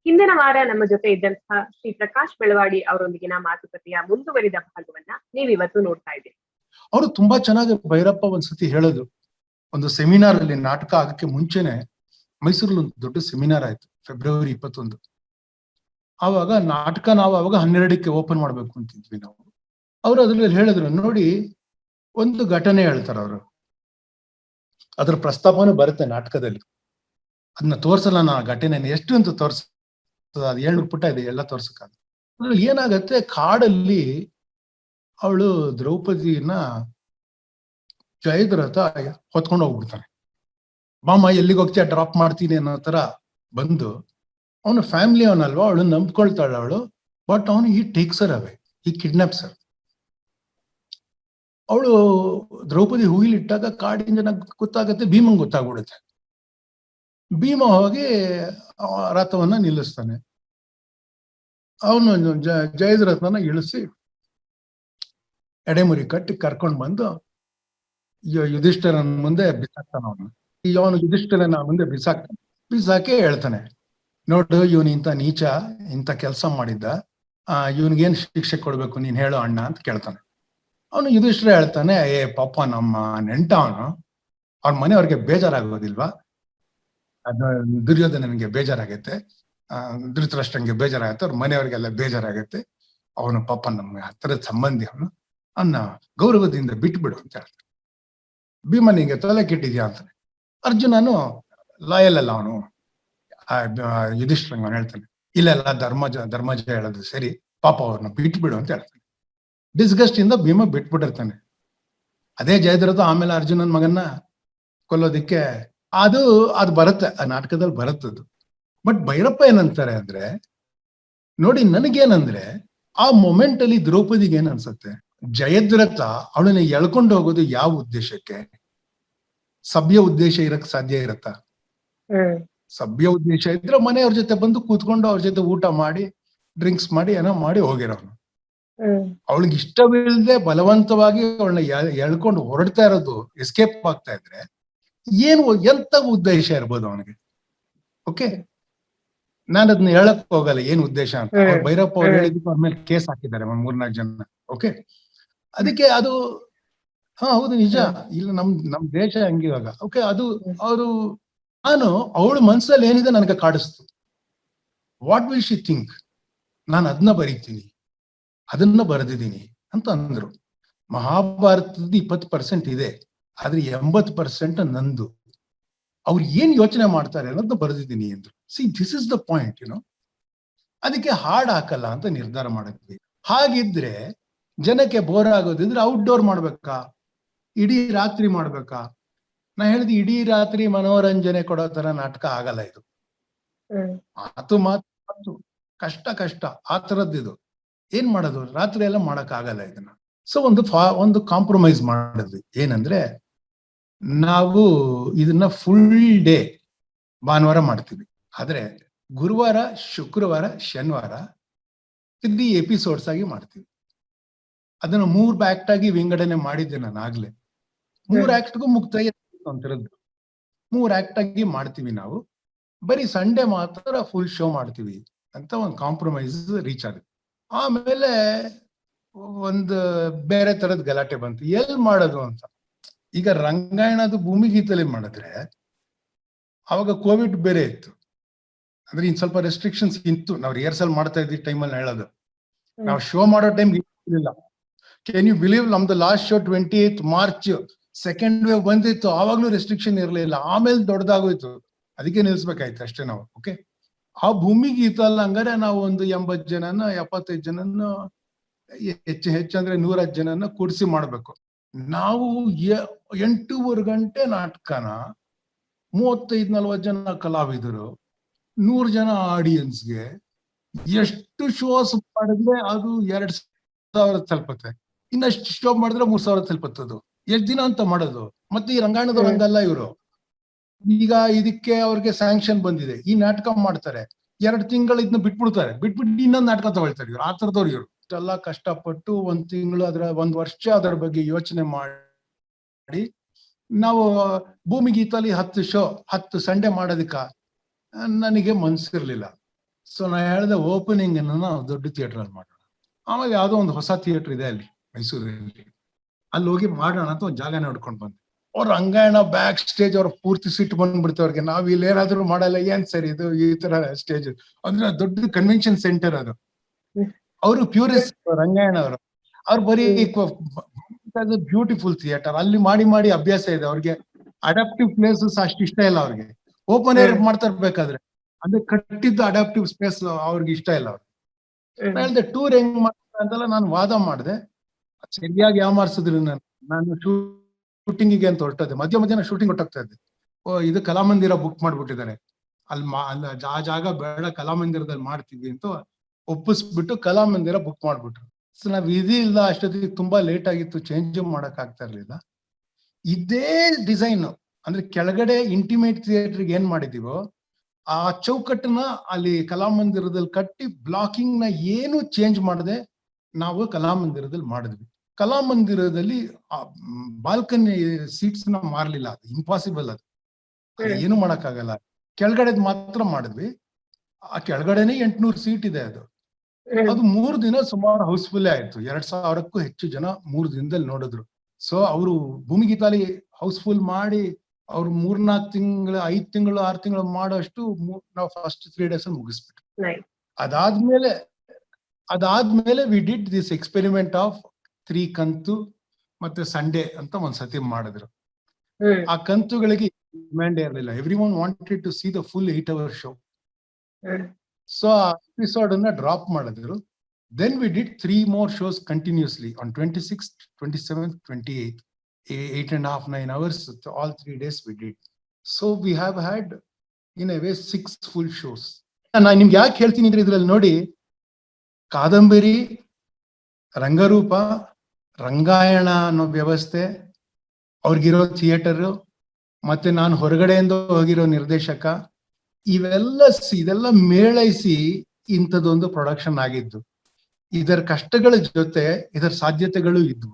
ಹಿಂದಿನ ವಾರ ನಮ್ಮ ಜೊತೆ ಇದ್ದಂತಹ ಶ್ರೀ ಪ್ರಕಾಶ್ ಬೆಳವಾಡಿ ಅವರೊಂದಿಗಿನ ಮಾತುಕತೆಯ ಮುಂದುವರಿದ ಭಾಗವನ್ನ ನೀವಿವತ್ತು ನೋಡ್ತಾ ಇದ್ದೀರಿ. ಅವರು ತುಂಬಾ ಚೆನ್ನಾಗಿ ಭೈರಪ್ಪ ಒಂದ್ಸತಿ ಹೇಳಿದ್ರು. ಒಂದು ಸೆಮಿನಾರ್ ಅಲ್ಲಿ ನಾಟಕ ಆಗಕ್ಕೆ ಮುಂಚೆನೆ ಮೈಸೂರಲ್ಲಿ ಒಂದು ದೊಡ್ಡ ಸೆಮಿನಾರ್ ಆಯ್ತು ಫೆಬ್ರವರಿ 21. ಆವಾಗ ನಾಟಕ ನಾವು ಅವಾಗ 12ಕ್ಕೆ ಓಪನ್ ಮಾಡ್ಬೇಕು ಅಂತಿದ್ವಿ ನಾವು. ಅವ್ರು ಅದ್ರಲ್ಲಿ ಹೇಳಿದ್ರು, ನೋಡಿ ಒಂದು ಘಟನೆ ಹೇಳ್ತಾರ ಅವರು, ಅದ್ರ ಪ್ರಸ್ತಾಪನೂ ಬರುತ್ತೆ ನಾಟಕದಲ್ಲಿ. ಅದನ್ನ ತೋರ್ಸಲ್ಲ ನಾ ಘಟನೆ ಎಷ್ಟು ಅಂತ ತೋರ್ಸದ, ಅದು 700 ಪುಟ ಇದೆ, ಎಲ್ಲ ತೋರ್ಸಕ್ಕಾಗ. ಅದ್ರಲ್ಲಿ ಏನಾಗತ್ತೆ, ಕಾಡಲ್ಲಿ ಅವಳು ದ್ರೌಪದಿನ ಜಯದ್ರಥ ಹೊತ್ಕೊಂಡು ಹೋಗ್ಬಿಡ್ತಾನೆ. ಬಾಮ ಎಲ್ಲಿಗೆ ಹೋಗ್ತೀಯ, ಡ್ರಾಪ್ ಮಾಡ್ತೀನಿ ಅನ್ನೋ ತರ ಬಂದು, ಅವನು ಫ್ಯಾಮಿಲಿ ಅವನಲ್ವಾ, ಅವಳು ನಂಬ್ಕೊಳ್ತಾಳ ಅವಳು. ಬಟ್ ಅವನು ಈ ಟೇಕ್ಸರ್ ಅವೇ, ಈ ಕಿಡ್ನಾಪ್ಸರ್. ಅವಳು ದ್ರೌಪದಿ ಹೂಗಿಲಿಟ್ಟಾಗ ಕಾಡಿನ ಜನ ಗೊತ್ತಾಗತ್ತೆ, ಭೀಮಂಗ್ ಗೊತ್ತಾಗ್ಬಿಡುತ್ತೆ. ಭೀಮ ಹೋಗಿ ರಥವನ್ನ ನಿಲ್ಲಿಸ್ತಾನೆ. ಅವನು ಜಯದ್ರಥನ ಇಳಿಸಿ ಎಡೆಮುರಿ ಕಟ್ಟಿ ಕರ್ಕೊಂಡು ಬಂದು ಯುಧಿಷ್ಠಿರನ ಮುಂದೆ ಬಿಸಾಕ್ತಾನ. ಅವನು ಯುಧಿಷ್ಠಿರನ ಮುಂದೆ ಬಿಸಾಕಿ ಹೇಳ್ತಾನೆ, ನೋಡು ಇವನು ಇಂಥ ನೀಚ, ಇಂಥ ಕೆಲಸ ಮಾಡಿದ್ದ, ಇವನ್ಗೇನ್ ಶಿಕ್ಷೆ ಕೊಡ್ಬೇಕು ನೀನ್ ಹೇಳು ಅಣ್ಣ ಅಂತ ಕೇಳ್ತಾನೆ. ಅವನು ಯುಧಿಷ್ಠಿರ ಹೇಳ್ತಾನೆ, ಪಾಪ ನಮ್ಮ ನೆಂಟ ಅವನು, ಅವ್ರ ಮನೆಯವ್ರಿಗೆ ಬೇಜಾರಾಗೋದಿಲ್ವಾ? ದುರ್ಯೋಧನನಿಗೆ ಬೇಜಾರಾಗತ್ತೆ, ಧೃತರಾಷ್ಟ್ರಂಗೆ ಬೇಜಾರಾಗತ್ತೆ, ಅವ್ರ ಮನೆಯವ್ರಿಗೆಲ್ಲ ಬೇಜಾರಾಗತ್ತೆ. ಅವನು ಪಾಪ ನಮ್ಮ ಹತ್ತಿರದ ಸಂಬಂಧಿ, ಅವನು ಅವನ್ನ ಗೌರವದಿಂದ ಬಿಟ್ಬಿಡು ಅಂತ ಹೇಳ್ತಾನೆ. ಭೀಮನಿಗೆ ತಲೆ ಕೆಟ್ಟಿದ್ಯಾ ಅಂತಾನೆ. ಅರ್ಜುನನು ಲಾಯಲ್ ಅಲ್ಲ ಅವನು, ಯುಧಿಷ್ಠಿರಂಗ ಅವನು ಹೇಳ್ತಾನೆ, ಇಲ್ಲ ಧರ್ಮಜ ಹೇಳೋದು ಸರಿ, ಪಾಪ ಅವ್ರನ್ನ ಬಿಟ್ಬಿಡು ಅಂತ ಹೇಳ್ತಾನೆ. ಡಿಸ್ಗಸ್ಟ್ ಇಂದ ಭೀಮ ಬಿಟ್ಬಿಟ್ಟಿರ್ತಾನೆ. ಅದೇ ಜಯದ್ರಥ ಆಮೇಲೆ ಅರ್ಜುನನ್ ಮಗನ್ನ ಕೊಲ್ಲೋದಿಕ್ಕೆ ಅದು ಬರುತ್ತೆ, ಆ ನಾಟಕದಲ್ಲಿ ಬರುತ್ತದು. ಬಟ್ ಭೈರಪ್ಪ ಏನಂತಾರೆ ಅಂದ್ರೆ, ನೋಡಿ ನನಗೇನಂದ್ರೆ, ಆ ಮೊಮೆಂಟ್ ಅಲ್ಲಿ ದ್ರೌಪದಿಗೆ ಏನ್ ಅನ್ಸುತ್ತೆ, ಜಯದ್ರಥ ಅವಳನ್ನ ಎಳ್ಕೊಂಡು ಹೋಗೋದು ಯಾವ ಉದ್ದೇಶಕ್ಕೆ? ಸಭ್ಯ ಉದ್ದೇಶ ಇರಕ್ ಸಾಧ್ಯ ಇರತ್ತ? ಸಭ್ಯ ಉದ್ದೇಶ ಇದ್ರೆ ಮನೆಯವ್ರ ಜೊತೆ ಬಂದು ಕೂತ್ಕೊಂಡು ಅವ್ರ ಜೊತೆ ಊಟ ಮಾಡಿ ಡ್ರಿಂಕ್ಸ್ ಮಾಡಿ ಏನೋ ಮಾಡಿ ಹೋಗಿರೋನು. ಅವಳಿಗೆ ಇಷ್ಟವಿಲ್ಲದೆ ಬಲವಂತವಾಗಿ ಅವಳನ್ನ ಎಳ್ಕೊಂಡು ಹೊರಡ್ತಾ ಇರೋದು, ಎಸ್ಕೇಪ್ ಆಗ್ತಾ ಇದ್ರೆ ಏನು ಎಂತ ಉದ್ದೇಶ ಇರ್ಬೋದು ಅವನಿಗೆ? ಓಕೆ, ನಾನು ಅದನ್ನ ಹೇಳಕ್ ಹೋಗಲ್ಲ ಏನ್ ಉದ್ದೇಶ ಅಂತ. ಭೈರಪ್ಪ ಅವ್ರು ಹೇಳಿದ್ದಕ್ಕೆ ಅವ್ರ ಮೇಲೆ ಕೇಸ್ ಹಾಕಿದ್ದಾರೆ 3-4 ಜನ. ಓಕೆ, ಅದಕ್ಕೆ ಅದು ಹೌದು ನಿಜ, ಇಲ್ಲ ನಮ್ ದೇಶ ಹಂಗಿವಾಗ. ಓಕೆ, ಅದು ಅವಳ ಮನ್ಸಲ್ಲಿ ಏನಿದೆ ನನಗೆ ಕಾಡಿಸ್ತು. What will she think? ನಾನು ಅದನ್ನ ಬರೀತೀನಿ, ಅದನ್ನ ಬರೆದಿದ್ದೀನಿ ಅಂತ ಅಂದ್ರು. ಮಹಾಭಾರತದ 20% ಇದೆ, ಆದ್ರೆ 80% ನಂದು. ಅವ್ರು ಏನ್ ಯೋಚನೆ ಮಾಡ್ತಾರೆ ಅನ್ನೋದನ್ನ ಬರೆದಿದ್ದೀನಿ ಅಂದ್ರು. C, this is the point, ಅದಕ್ಕೆ ಹಾಡ್ ಹಾಕಲ್ಲ ಅಂತ ನಿರ್ಧಾರ ಮಾಡಿದ್ವಿ. ಹಾಗಿದ್ರೆ ಜನಕ್ಕೆ ಬೋರ್ ಆಗೋದಿದ್ರೆ ಔಟ್ಡೋರ್ ಮಾಡ್ಬೇಕಾ, ಇಡೀ ರಾತ್ರಿ ಮಾಡ್ಬೇಕಾ? ನಾ ಹೇಳಿದ್ ಇಡೀ ರಾತ್ರಿ ಮನೋರಂಜನೆ ಕೊಡೋ ತರ ನಾಟಕ ಆಗಲ್ಲ ಇದು. ಮಾತು ಕಷ್ಟ ಆ ತರದ್ದು. ಏನ್ ಮಾಡೋದು, ರಾತ್ರಿ ಎಲ್ಲ ಮಾಡಕ್ ಆಗಲ್ಲ ಇದನ್ನ. ಸೊ ಒಂದು ಕಾಂಪ್ರಮೈಸ್ ಮಾಡಿದ್ವಿ. ಏನಂದ್ರೆ, ನಾವು ಇದನ್ನ ಫುಲ್ ಡೇ ಭಾನುವಾರ ಮಾಡ್ತೀವಿ, ಆದ್ರೆ ಗುರುವಾರ, ಶುಕ್ರವಾರ, ಶನಿವಾರ 3 ಎಪಿಸೋಡ್ಸ್ ಆಗಿ ಮಾಡ್ತೀವಿ. ಅದನ್ನ 3 ಆಕ್ಟ್ ಆಗಿ ವಿಂಗಡಣೆ ಮಾಡಿದ್ದೆ ನಾನು ಆಗ್ಲೇ. 3 ಆಕ್ಟ್ಗೂ ಮುಕ್ತಾಯ ಅಂತಿರೋದು. 3 ಆಕ್ಟ್ ಆಗಿ ಮಾಡ್ತೀವಿ ನಾವು, ಬರೀ ಸಂಡೇ ಮಾತ್ರ ಫುಲ್ ಶೋ ಮಾಡ್ತೀವಿ ಅಂತ ಒಂದು ಕಾಂಪ್ರಮೈಸ್ ರೀಚ್ ಆಗುತ್ತೆ. ಆಮೇಲೆ ಒಂದು ಬೇರೆ ತರದ್ ಗಲಾಟೆ ಬಂತು, ಎಲ್ ಮಾಡೋದು ಅಂತ. ಈಗ ರಂಗಾಯಣದು ಭೂಮಿಗೀತಲ್ಲಿ ಮಾಡಿದ್ರೆ ಅವಾಗ ಕೋವಿಡ್ ಬೇರೆ ಇತ್ತು, ಅಂದ್ರೆ ಇನ್ ಸ್ವಲ್ಪ ರೆಸ್ಟ್ರಿಕ್ಷನ್ಸ್ ಇತ್ತು. ನಾವು ರಿಹರ್ಸಲ್ ಮಾಡ್ತಾ ಇದ್ವಿ ಟೈಮಲ್ಲಿ ಹೇಳೋದು, ನಾವು ಶೋ ಮಾಡೋ ಟೈಮ್ ಇರಲಿಲ್ಲ. ಕ್ಯಾನ್ ಯು ಬಿಲೀವ್, ನಮ್ದು last show 28 March, second wave ಬಂದಿತ್ತು, ಆವಾಗ್ಲೂ ರೆಸ್ಟ್ರಿಕ್ಷನ್ ಇರಲಿಲ್ಲ. ಆಮೇಲೆ ದೊಡ್ಡದಾಗೋಯ್ತು, ಅದಕ್ಕೆ ನಿಲ್ಸ್ಬೇಕಾಯ್ತು ಅಷ್ಟೇ ನಾವು. ಓಕೆ, ಆ ಭೂಮಿಗೀತ ಅಲ್ಲ, ಹಂಗಾರೆ ನಾವು ಒಂದು 80 ಜನನ 75 ಜನನ ಹೆಚ್ಚಂದ್ರೆ 110 ಜನನ ಕೂಡಿಸಿ ಮಾಡ್ಬೇಕು. ನಾವು 8.5 ಗಂಟೆ ನಾಟಕನ 35-40 ಜನ ಕಲಾವಿದರು, 100 ಜನ ಆಡಿಯನ್ಸ್ಗೆ ಎಷ್ಟು ಶೋಸ್ ಮಾಡಿದ್ರೆ ಅದು 2,000 ತಲುಪುತ್ತೆ. ಇನ್ನಷ್ಟು ಶೋ ಮಾಡಿದ್ರೆ 3,000 ತಲುಪುತ್ತದು. ಎಷ್ಟ್ ದಿನ ಅಂತ ಮಾಡೋದು? ಮತ್ತೆ ಈ ರಂಗಾಯಣದವ್ರು ಹಂಗಲ್ಲ ಇವರು. ಈಗ ಇದಕ್ಕೆ ಅವ್ರಿಗೆ ಸ್ಯಾಂಕ್ಷನ್ ಬಂದಿದೆ, ಈ ನಾಟಕ ಮಾಡ್ತಾರೆ, 2 ತಿಂಗಳು ಇದನ್ನ ಬಿಟ್ಬಿಡ್ತಾರೆ, ಬಿಟ್ಬಿಟ್ಟು ಇನ್ನೊಂದು ನಾಟಕ ತಗೊಳ್ತಾರೆ ಇವ್ರು. ಆ ತರದವ್ರು ಇವ್ರು. ಇಷ್ಟೆಲ್ಲ ಕಷ್ಟಪಟ್ಟು 1 ತಿಂಗಳು, 1 ವರ್ಷ ಅದರ ಬಗ್ಗೆ ಯೋಚನೆ ಮಾಡಿ ನಾವು ಭೂಮಿಗೀತಲ್ಲಿ 10 ಶೋ 10 ಸಂಡೆ ಮಾಡೋದಕ್ಕ ನನಗೆ ಮನ್ಸಿರ್ಲಿಲ್ಲ. ಸೊ ನಾ ಹೇಳ್ದೆ ಓಪನಿಂಗ್ ನಾವು ದೊಡ್ಡ ಥಿಯೇಟರ್ ಅಲ್ಲಿ ಮಾಡೋಣ. ಆಮೇಲೆ ಯಾವ್ದೋ ಒಂದು ಹೊಸ ಥಿಯೇಟರ್ ಇದೆ ಅಲ್ಲಿ ಮೈಸೂರಲ್ಲಿ, ಅಲ್ಲಿ ಹೋಗಿ ಮಾಡೋಣ ಅಂತ ಒಂದು ಜಾಗ ನೋಡ್ಕೊಂಡು ಬಂದೆ. ಅವ್ರ ರಂಗಾಯಣ ಬ್ಯಾಕ್ ಸ್ಟೇಜ್ ಅವ್ರ ಪೂರ್ತಿ ಸಿಟ್ಟು ಬಂದ್ಬಿಡ್ತು ಅವ್ರಿಗೆ. ನಾವ್ ಇಲ್ಲಿ ಏನಾದ್ರು ಮಾಡಲ್ಲ, ಏನ್ ಸರ್ ಇದು ಈ ತರ ಸ್ಟೇಜ್ ಅಂದ್ರೆ ದೊಡ್ಡ ಕನ್ವೆನ್ಷನ್ ಸೆಂಟರ್ ಅದು. ಅವರು ಪ್ಯೂರಿಸ್ಟ್ ರಂಗಾಯಣ ಅವರು, ಅವ್ರು ಬರೀ ಬ್ಯೂಟಿಫುಲ್ ಥಿಯೇಟರ್ ಅಲ್ಲಿ ಮಾಡಿ ಮಾಡಿ ಅಭ್ಯಾಸ ಇದೆ ಅವ್ರಿಗೆ. ಅಡಾಪ್ಟಿವ್ ಪ್ಲೇಸಸ್ ಅಷ್ಟು ಇಷ್ಟ ಇಲ್ಲ ಅವ್ರಿಗೆ. ಓಪನ್ ಏರ್ ಮಾಡ್ತಾ ಇರ್ಬೇಕಾದ್ರೆ ಅಂದ್ರೆ ಕಟ್ಟಿದ್ದು ಅಡಾಪ್ಟಿವ್ ಸ್ಪೇಸ್ ಅವ್ರಿಗೆ ಇಷ್ಟ ಇಲ್ಲ ಅವ್ರಿಗೆ. ಹೇಳ್ದೆ ಟೂರ್ ಹೆಂಗ್ ಮಾಡ್ತಾರೆ ಅಂತೆಲ್ಲ ನಾನು ವಾದ ಮಾಡಿದೆ. ಸರಿಯಾಗಿ ಯಾಮಾರ್ಸಿದ್ರು. ನಾನು ಶೂಟಿಂಗಿಗೆ ಅಂತ ಹೊರಟದೆ, ಮಧ್ಯಾಹ್ನ ಶೂಟಿಂಗ್ ಹೊರಟಾಗ್ತಾ ಇದ್ದೆ. ಓ ಇದು ಕಲಾಮಂದಿರ ಬುಕ್ ಮಾಡ್ಬಿಟ್ಟಿದ್ದಾರೆ ಅಲ್ಲಿ, ಆ ಜಾಗ ಬೇಡ ಕಲಾಮಂದಿರದಲ್ಲಿ ಮಾಡ್ತಿದ್ವಿ ಅಂತ ಒಪ್ಪಿಸ್ಬಿಟ್ಟು ಕಲಾಮಂದಿರ ಬುಕ್ ಮಾಡ್ಬಿಟ್ರು. ಸೊ ನಾವ್ ವಿಧಿ ಇಲ್ಲ, ಅಷ್ಟೊತ್ತಿಗೆ ತುಂಬಾ ಲೇಟ್ ಆಗಿತ್ತು, ಚೇಂಜ್ ಮಾಡಕ್ ಆಗ್ತಾ ಇರ್ಲಿಲ್ಲ. ಇದೇ ಡಿಸೈನ್ ಅಂದ್ರೆ ಕೆಳಗಡೆ ಇಂಟಿಮೇಟ್ ಥಿಯೇಟರ್ಗೆ ಏನ್ ಮಾಡಿದೀವೋ ಆ ಚೌಕಟ್ಟನ್ನ ಅಲ್ಲಿ ಕಲಾಮಂದಿರದಲ್ಲಿ ಕಟ್ಟಿ ಬ್ಲಾಕಿಂಗ್ ನ ಏನು ಚೇಂಜ್ ಮಾಡದೆ ನಾವು ಕಲಾಮಂದಿರದಲ್ಲಿ ಮಾಡಿದ್ವಿ. ಕಲಾಮಂದಿರದಲ್ಲಿ ಬಾಲ್ಕನಿ ಸೀಟ್ಸ್ ನ ಮಾರ್ಲಿಲ್ಲ, ಅದು ಇಂಪಾಸಿಬಲ್, ಅದು ಏನು ಮಾಡಕ್ಕಾಗಲ್ಲ. ಕೆಳಗಡೆದ್ ಮಾತ್ರ ಮಾಡಿದ್ವಿ. ಆ ಕೆಳಗಡೆನೆ 800 ಸೀಟ್ ಇದೆ ಅದು. ಅದು 3 ದಿನ ಸುಮಾರು ಹೌಸ್ಫುಲ್ ಆಯ್ತು. 2000ಕ್ಕೂ ಹೆಚ್ಚು ಜನ 3 ದಿನದಲ್ಲಿ ನೋಡಿದ್ರು. ಸೊ ಅವರು ಭೂಮಿಗೀತಾಲಿ ಹೌಸ್ಫುಲ್ ಮಾಡಿ ಅವ್ರು 3-4 ತಿಂಗಳು 5 ತಿಂಗಳು 6 ತಿಂಗಳು ಮಾಡೋಷ್ಟು ನಾವು ಫಸ್ಟ್ 3 days ಮುಗಿಸ್ಬಿಟ್ರು. ಅದಾದ್ಮೇಲೆ we did this experiment of 3 ಕಂತು ಮತ್ತೆ ಸಂಡೇ ಅಂತ ಒಂದ್ಸತಿ ಮಾಡಿದ್ರು. ಆ ಕಂತುಗಳಿಗೆ ಡಿಮ್ಯಾಂಡ್ ಇರಲಿಲ್ಲ. Every one wanted to see the full 8 hour show. So ಆ ಎಪಿಸೋಡ್ ಅನ್ನ ಡ್ರಾಪ್ ಮಾಡಿದ್ರು. Then we did 3 more shows continuously on 26th, 27th, 28th, 8.5, 9 hours, all 3 days we did. So we have had in a way 6 full shows. ನಾನು ನಿಮ್ಗೆ ಯಾಕೆ ಹೇಳ್ತೀನಿ ಅಂದ್ರೆ ಇದ್ರಲ್ಲಿ ನೋಡಿ, ಕಾದಂಬರಿ, ರಂಗರೂಪ, ರಂಗಾಯಣ ಅನ್ನೋ ವ್ಯವಸ್ಥೆ, ಅವ್ರಿಗಿರೋ ಥಿಯೇಟರ್, ಮತ್ತೆ ನಾನು ಹೊರಗಡೆಯಿಂದ ಹೋಗಿರೋ ನಿರ್ದೇಶಕ, ಇದೆಲ್ಲ ಮೇಳೈಸಿ ಇಂಥದ್ದೊಂದು ಪ್ರೊಡಕ್ಷನ್ ಆಗಿದ್ದು. ಇದರ ಕಷ್ಟಗಳ ಜೊತೆ ಇದರ ಸಾಧ್ಯತೆಗಳು ಇದ್ವು.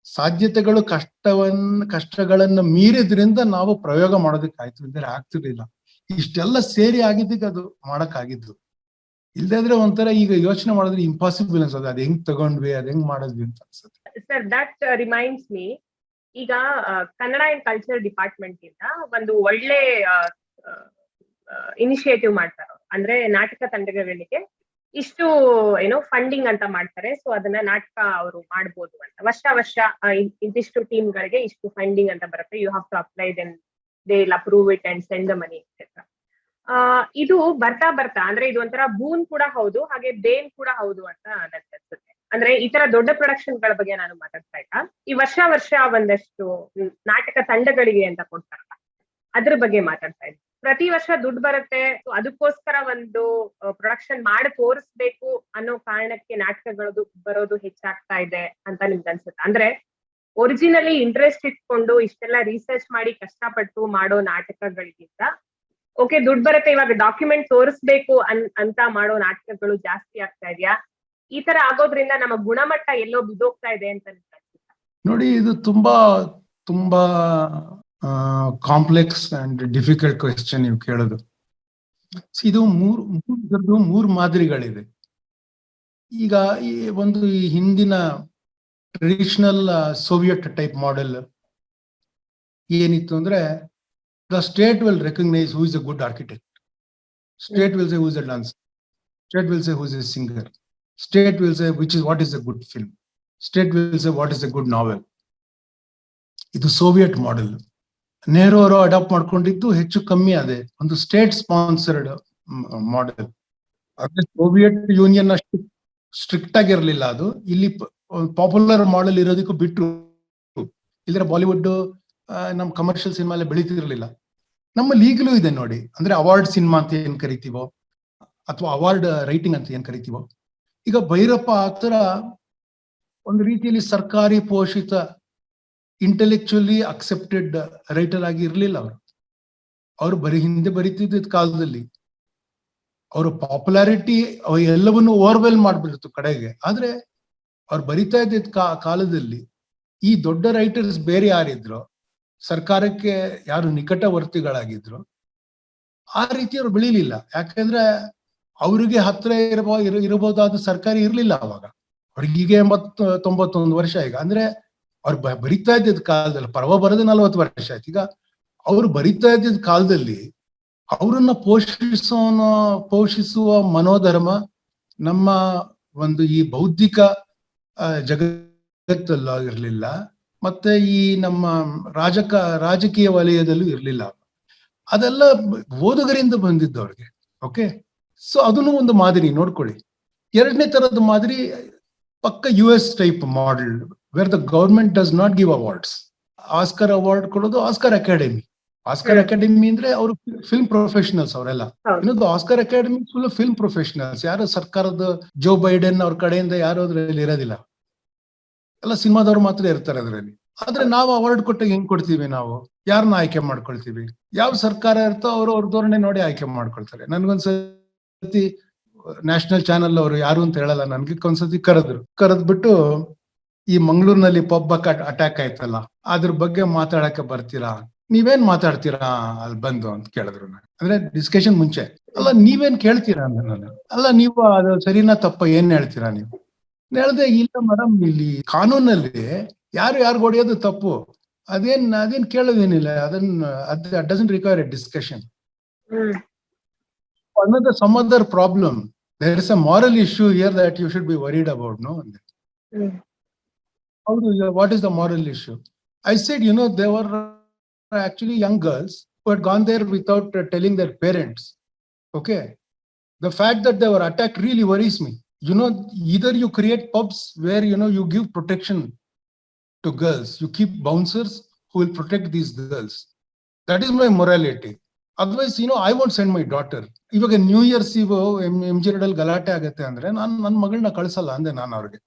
ಸಾಧ್ಯತೆಗಳು ಕಷ್ಟಗಳನ್ನ ಮೀರಿದ್ರಿಂದ ನಾವು ಪ್ರಯೋಗ ಮಾಡೋದಕ್ಕಾಯ್ತು, ಇದ್ರೆ ಆಗ್ತಿರ್ಲಿಲ್ಲ. ಇಷ್ಟೆಲ್ಲ ಸೇರಿ ಆಗಿದ್ದಕ್ಕೆ ಅದು ಮಾಡಕ್ಕಾಗಿದ್ದು. ಇಲ್ದಾದ್ರೆ ಒಂಥರ ಈಗ ಯೋಚನೆ ಮಾಡಿದ್ರೆ ಇಂಪಾಸಿಬಲ್ ಅನ್ಸೋದು, ಅದ್ ಹೆಂಗ್ ತಗೊಂಡ್ವಿ, ಅದ್ ಹೆಂಗ್ ಮಾಡಿದ್ವಿ ಅಂತ ಅನ್ಸುತ್ತೆ. ಸರ್, ದಟ್ ರಿಮೈಂಡ್ಸ್ ಮೀ, ಈಗ ಕನ್ನಡ ಅಂಡ್ ಕಲ್ಚರ್ ಡಿಪಾರ್ಟ್ಮೆಂಟ್ ಇಂದ ಒಂದು ಒಳ್ಳೆ ಇನಿಷಿಯೇಟಿವ್ ಮಾಡ್ತಾರೆ. ಅಂದ್ರೆ ನಾಟಕ ತಂಡಗಳಿಗೆ ಇಷ್ಟು ಫಂಡಿಂಗ್ ಅಂತ ಮಾಡ್ತಾರೆ. ಸೊ ಅದನ್ನ ನಾಟಕ ಅವರು ಮಾಡ್ಬೋದು ಅಂತ ವರ್ಷ ಇಂತಿಷ್ಟು ಟೀಮ್ಗಳಿಗೆ ಇಷ್ಟು ಫಂಡಿಂಗ್ ಅಂತ ಬರುತ್ತೆ. You have to apply, then they will approve it and send the money etcetera. ಇದು ಬರ್ತಾ ಅಂದ್ರೆ ಇದು ಒಂಥರ ಬೂನ್ ಕೂಡ ಹೌದು, ಹಾಗೆ ಬೇನ್ ಕೂಡ ಹೌದು ಅಂತ ನನ್ಗೆ ಅನ್ಸುತ್ತೆ. ಅಂದ್ರೆ ಈ ತರ ದೊಡ್ಡ ಪ್ರೊಡಕ್ಷನ್ ಗಳ ಬಗ್ಗೆ ನಾನು ಮಾತಾಡ್ತಾ ಇಲ್ಲ. ಈ ವರ್ಷ ಒಂದಷ್ಟು ನಾಟಕ ತಂಡಗಳಿಗೆ ಅಂತ ಕೊಡ್ತಾರಲ್ಲ, ಅದ್ರ ಬಗ್ಗೆ ಮಾತಾಡ್ತಾ ಇದ್ದೀನಿ. ಪ್ರತಿ ವರ್ಷ ದುಡ್ಡು ಬರುತ್ತೆ, ಅದಕ್ಕೋಸ್ಕರ ಒಂದು ಪ್ರೊಡಕ್ಷನ್ ಮಾಡಿ ತೋರಿಸ್ಬೇಕು ಅನ್ನೋ ಕಾರಣಕ್ಕೆ ನಾಟಕಗಳದು ಬರೋದು ಹೆಚ್ಚಾಗ್ತಾ ಇದೆ ಅಂತ ನಿಮ್ಗೆ ಅನ್ಸುತ್ತೆ? ಅಂದ್ರೆ ಒರಿಜಿನಲಿ ಇಂಟ್ರೆಸ್ಟ್ ಇಟ್ಕೊಂಡು ಇಷ್ಟೆಲ್ಲ ರಿಸರ್ಚ್ ಮಾಡಿ ಕಷ್ಟಪಟ್ಟು ಮಾಡೋ ನಾಟಕಗಳಿಗಿಂತ ಓಕೆ ದುಡ್ಡು ಬರುತ್ತೆ ಇವಾಗ ಡಾಕ್ಯುಮೆಂಟ್ ತೋರಿಸ್ಬೇಕು ಅಂತ ಮಾಡೋ ನಾಟಕಗಳು ಜಾಸ್ತಿ ಆಗ್ತಾ ಇದೆಯಾ? ಈ ತರ ಆಗೋದ್ರಿಂದ ನಮ್ಮ ಗುಣಮಟ್ಟ ಎಲ್ಲೋ ಬಿದ್ದೋಗ್ತಾ ಇದೆ ಅಂತ ನಿಮ್ಗೆ ಅನ್ಸುತ್ತಾ? ನೋಡಿ, ಇದು ತುಂಬಾ ಕಾಂಪ್ಲೆಕ್ಸ್ ಅಂಡ್ ಡಿಫಿಕಲ್ಟ್ ಕ್ವೆಶ್ಚನ್ ನೀವು ಕೇಳೋದು. ಇದು ಮೂರು ಮಾದರಿಗಳಿದೆ. ಈಗ ಈ ಹಿಂದಿನ ಟ್ರೆಡಿಷನಲ್ ಸೋವಿಯತ್ ಟೈಪ್ ಮಾಡೆಲ್ ಏನಿತ್ತು ಅಂದ್ರೆ, the state will recognize who is a good architect, state will say who is a dancer, state will say who is a singer, state will say what is a good film, state will say what is a good novel. ಇದು Soviet model. Nehru ಅವರು adapt ಮಾಡ್ಕೊಂಡಿದ್ದು ಹೆಚ್ಚು ಕಮ್ಮಿ ಅದೇ ಒಂದು state sponsored model. ಅದೇ Soviet union ಅಷ್ಟು strict ಆಗಿರ್ಲಿಲ್ಲ ಅದು. ಇಲ್ಲಿ ಪಾಪ್ಯುಲರ್ ಮಾಡೆಲ್ ಇರೋದಕ್ಕೂ ಬಿಟ್ರು. ಇಲ್ಲದ್ರೆ ಬಾಲಿವುಡ್ ನಮ್ ಕಮರ್ಷಿಯಲ್ ಸಿನಿಮಾ ಎಲ್ಲ ಬೆಳೀತಿರ್ಲಿಲ್ಲ. ನಮ್ಮಲ್ಲಿ ಈಗಲೂ ಇದೆ ನೋಡಿ. ಅಂದ್ರೆ ಅವಾರ್ಡ್ ಸಿನಿಮಾ ಅಂತ ಏನ್ ಕರಿತೀವೋ, ಅಥವಾ ಅವಾರ್ಡ್ ರೈಟಿಂಗ್ ಅಂತ ಏನ್ ಕರಿತೀವೋ, ಈಗ ಭೈರಪ್ಪ ಆತರ ಒಂದು ರೀತಿಯಲ್ಲಿ ಸರ್ಕಾರಿ ಪೋಷಿತ ಇಂಟೆಲೆಕ್ಚುಲಿ ಅಕ್ಸೆಪ್ಟೆಡ್ ರೈಟರ್ ಆಗಿ ಇರ್ಲಿಲ್ಲ ಅವರು ಹಿಂದೆ ಬರೀತಿದ್ದ ಕಾಲದಲ್ಲಿ ಅವರ ಪಾಪ್ಯುಲಾರಿಟಿ ಎಲ್ಲವನ್ನೂ ಓವರ್ವೆಲ್ ಮಾಡ್ಬಿಡ್ತು ಕಡೆಗೆ. ಆದ್ರೆ ಅವ್ರು ಬರಿತಾ ಇದ್ದ ಕಾಲದಲ್ಲಿ ಈ ದೊಡ್ಡ ರೈಟರ್ಸ್ ಬೇರೆ ಯಾರಿದ್ರು, ಸರ್ಕಾರಕ್ಕೆ ಯಾರು ನಿಕಟವರ್ತಿಗಳಾಗಿದ್ರು, ಆ ರೀತಿ ಅವ್ರು ಬೆಳಿಲಿಲ್ಲ. ಯಾಕಂದ್ರೆ ಅವರಿಗೆ ಹತ್ರ ಇರಬಹುದಾದ ಸರ್ಕಾರಿ ಇರ್ಲಿಲ್ಲ ಅವಾಗ. ಅವ್ರಿಗೆ ಈಗ 91 ವರ್ಷ ಈಗ. ಅಂದ್ರೆ ಅವ್ರು ಬರಿತಾ ಇದ್ದಿದ್ದ ಕಾಲದಲ್ಲಿ, ಪರ್ವ ಬರೆದು 40 ವರ್ಷ ಆಯ್ತು. ಈಗ ಅವ್ರು ಬರಿತಾ ಇದ್ದಿದ್ದ ಕಾಲದಲ್ಲಿ ಅವರನ್ನ ಪೋಷಿಸುವ ಮನೋಧರ್ಮ ನಮ್ಮ ಒಂದು ಈ ಬೌದ್ಧಿಕ ಜಗತ್ತಲ್ಲ ಇರ್ಲಿಲ್ಲ, ಮತ್ತೆ ಈ ನಮ್ಮ ರಾಜಕೀಯ ವಲಯದಲ್ಲೂ ಇರ್ಲಿಲ್ಲ. ಅದೆಲ್ಲ ಓದುಗರಿಂದ ಬಂದಿದ್ದು ಅವ್ರಿಗೆ. ಓಕೆ, ಸೊ ಅದನ್ನು ಒಂದು ಮಾದರಿ ನೋಡ್ಕೊಳ್ಳಿ. ಎರಡನೇ ತರದ ಮಾದರಿ ಪಕ್ಕ US type model, where the government does not give awards. Oscar award ಕೊಡೋದು ಆಸ್ಕರ್ ಅಕಾಡೆಮಿ. ಆಸ್ಕರ್ ಅಕಾಡೆಮಿ ಅಂದ್ರೆ ಅವರು ಫಿಲ್ಮ್ ಪ್ರೊಫೆಷನಲ್ಸ್ ಅವರೆಲ್ಲ. ಇನ್ನೊಂದು Oscar academy full film professionals. ಯಾರು ಸರ್ಕಾರದ ಜೋ ಬೈಡೆನ್ ಅವ್ರ ಕಡೆಯಿಂದ ಯಾರು ಅದ್ರಲ್ಲಿ ಇರೋದಿಲ್ಲ, ಎಲ್ಲ ಸಿನಿಮಾದವ್ರು ಮಾತ್ರ ಇರ್ತಾರೆ ಅದರಲ್ಲಿ. ಆದ್ರೆ ನಾವು ಅವಾರ್ಡ್ ಕೊಟ್ಟಾಗ ಹೆಂಗ್ ಕೊಡ್ತೀವಿ? ನಾವು ಯಾರನ್ನ ಆಯ್ಕೆ ಮಾಡ್ಕೊಳ್ತೀವಿ? ಯಾವ ಸರ್ಕಾರ ಇರ್ತೋ ಅವ್ರ ಧೋರಣೆ ನೋಡಿ ಆಯ್ಕೆ ಮಾಡ್ಕೊಳ್ತಾರೆ. ನನ್ಗೊಂದ್ಸತಿ ನ್ಯಾಷನಲ್ ಚಾನೆಲ್ ಅವರು ಯಾರು ಅಂತ ಹೇಳಲ್ಲ, ನನ್ಗೆ ಒಂದ್ಸತಿ ಕರೆದ್ಬಿಟ್ಟು ಈ ಮಂಗಳೂರಿನಲ್ಲಿ ಪಬ್ ಅಟ್ಯಾಕ್ ಆಯ್ತಲ್ಲ, ಅದ್ರ ಬಗ್ಗೆ ಮಾತಾಡಕ್ಕೆ ಬರ್ತೀರಾ? ನೀವೇನ್ ಮಾತಾಡ್ತೀರಾ ಅಲ್ಲಿ ಬಂದು ಅಂತ ಕೇಳಿದ್ರು. ಅಂದ್ರೆ ಡಿಸ್ಕಷನ್ ಮುಂಚೆ. ಅಲ್ಲ ನೀವೇನ್ ಕೇಳ್ತೀರಾ ಅಂದ್ರೆ ನಾನು, ಅಲ್ಲ ನೀವು ಅದು ಸರಿನಾ ತಪ್ಪ ಏನ್ ಹೇಳ್ತೀರಾ ನೀವು? ಹೇಳ್ದೆ, ಇಲ್ಲ ಮೇಡಮ್, ಇಲ್ಲಿ ಕಾನೂನಲ್ಲಿ ಯಾರು ಹೊಡೆಯೋದು ತಪ್ಪು, ಅದೇನ್ ಕೇಳೋದೇನಿಲ್ಲ, doesn't require a discussion. Another some other problem, there is a moral issue here that you should be worried about, no? What is the moral issue? I said, there were actually young girls who had gone there without telling their parents. Okay, the fact that they were attacked really worries me. Either you create pubs where you give protection to girls, you keep bouncers who will protect these girls. That is my morality. Otherwise, I won't send my daughter. ಇವಾಗ new years MG ರೋಡಲ್ಲಿ ಗಲಾಟೆ ಆಗತ್ತೆ ಅಂದ್ರೆ ನನ್ನ ಮಗಳನ್ನ ಕಳ್ಸಲ್ಲ ಅಂದೆ ನಾನು ಅವ್ರಿಗೆ.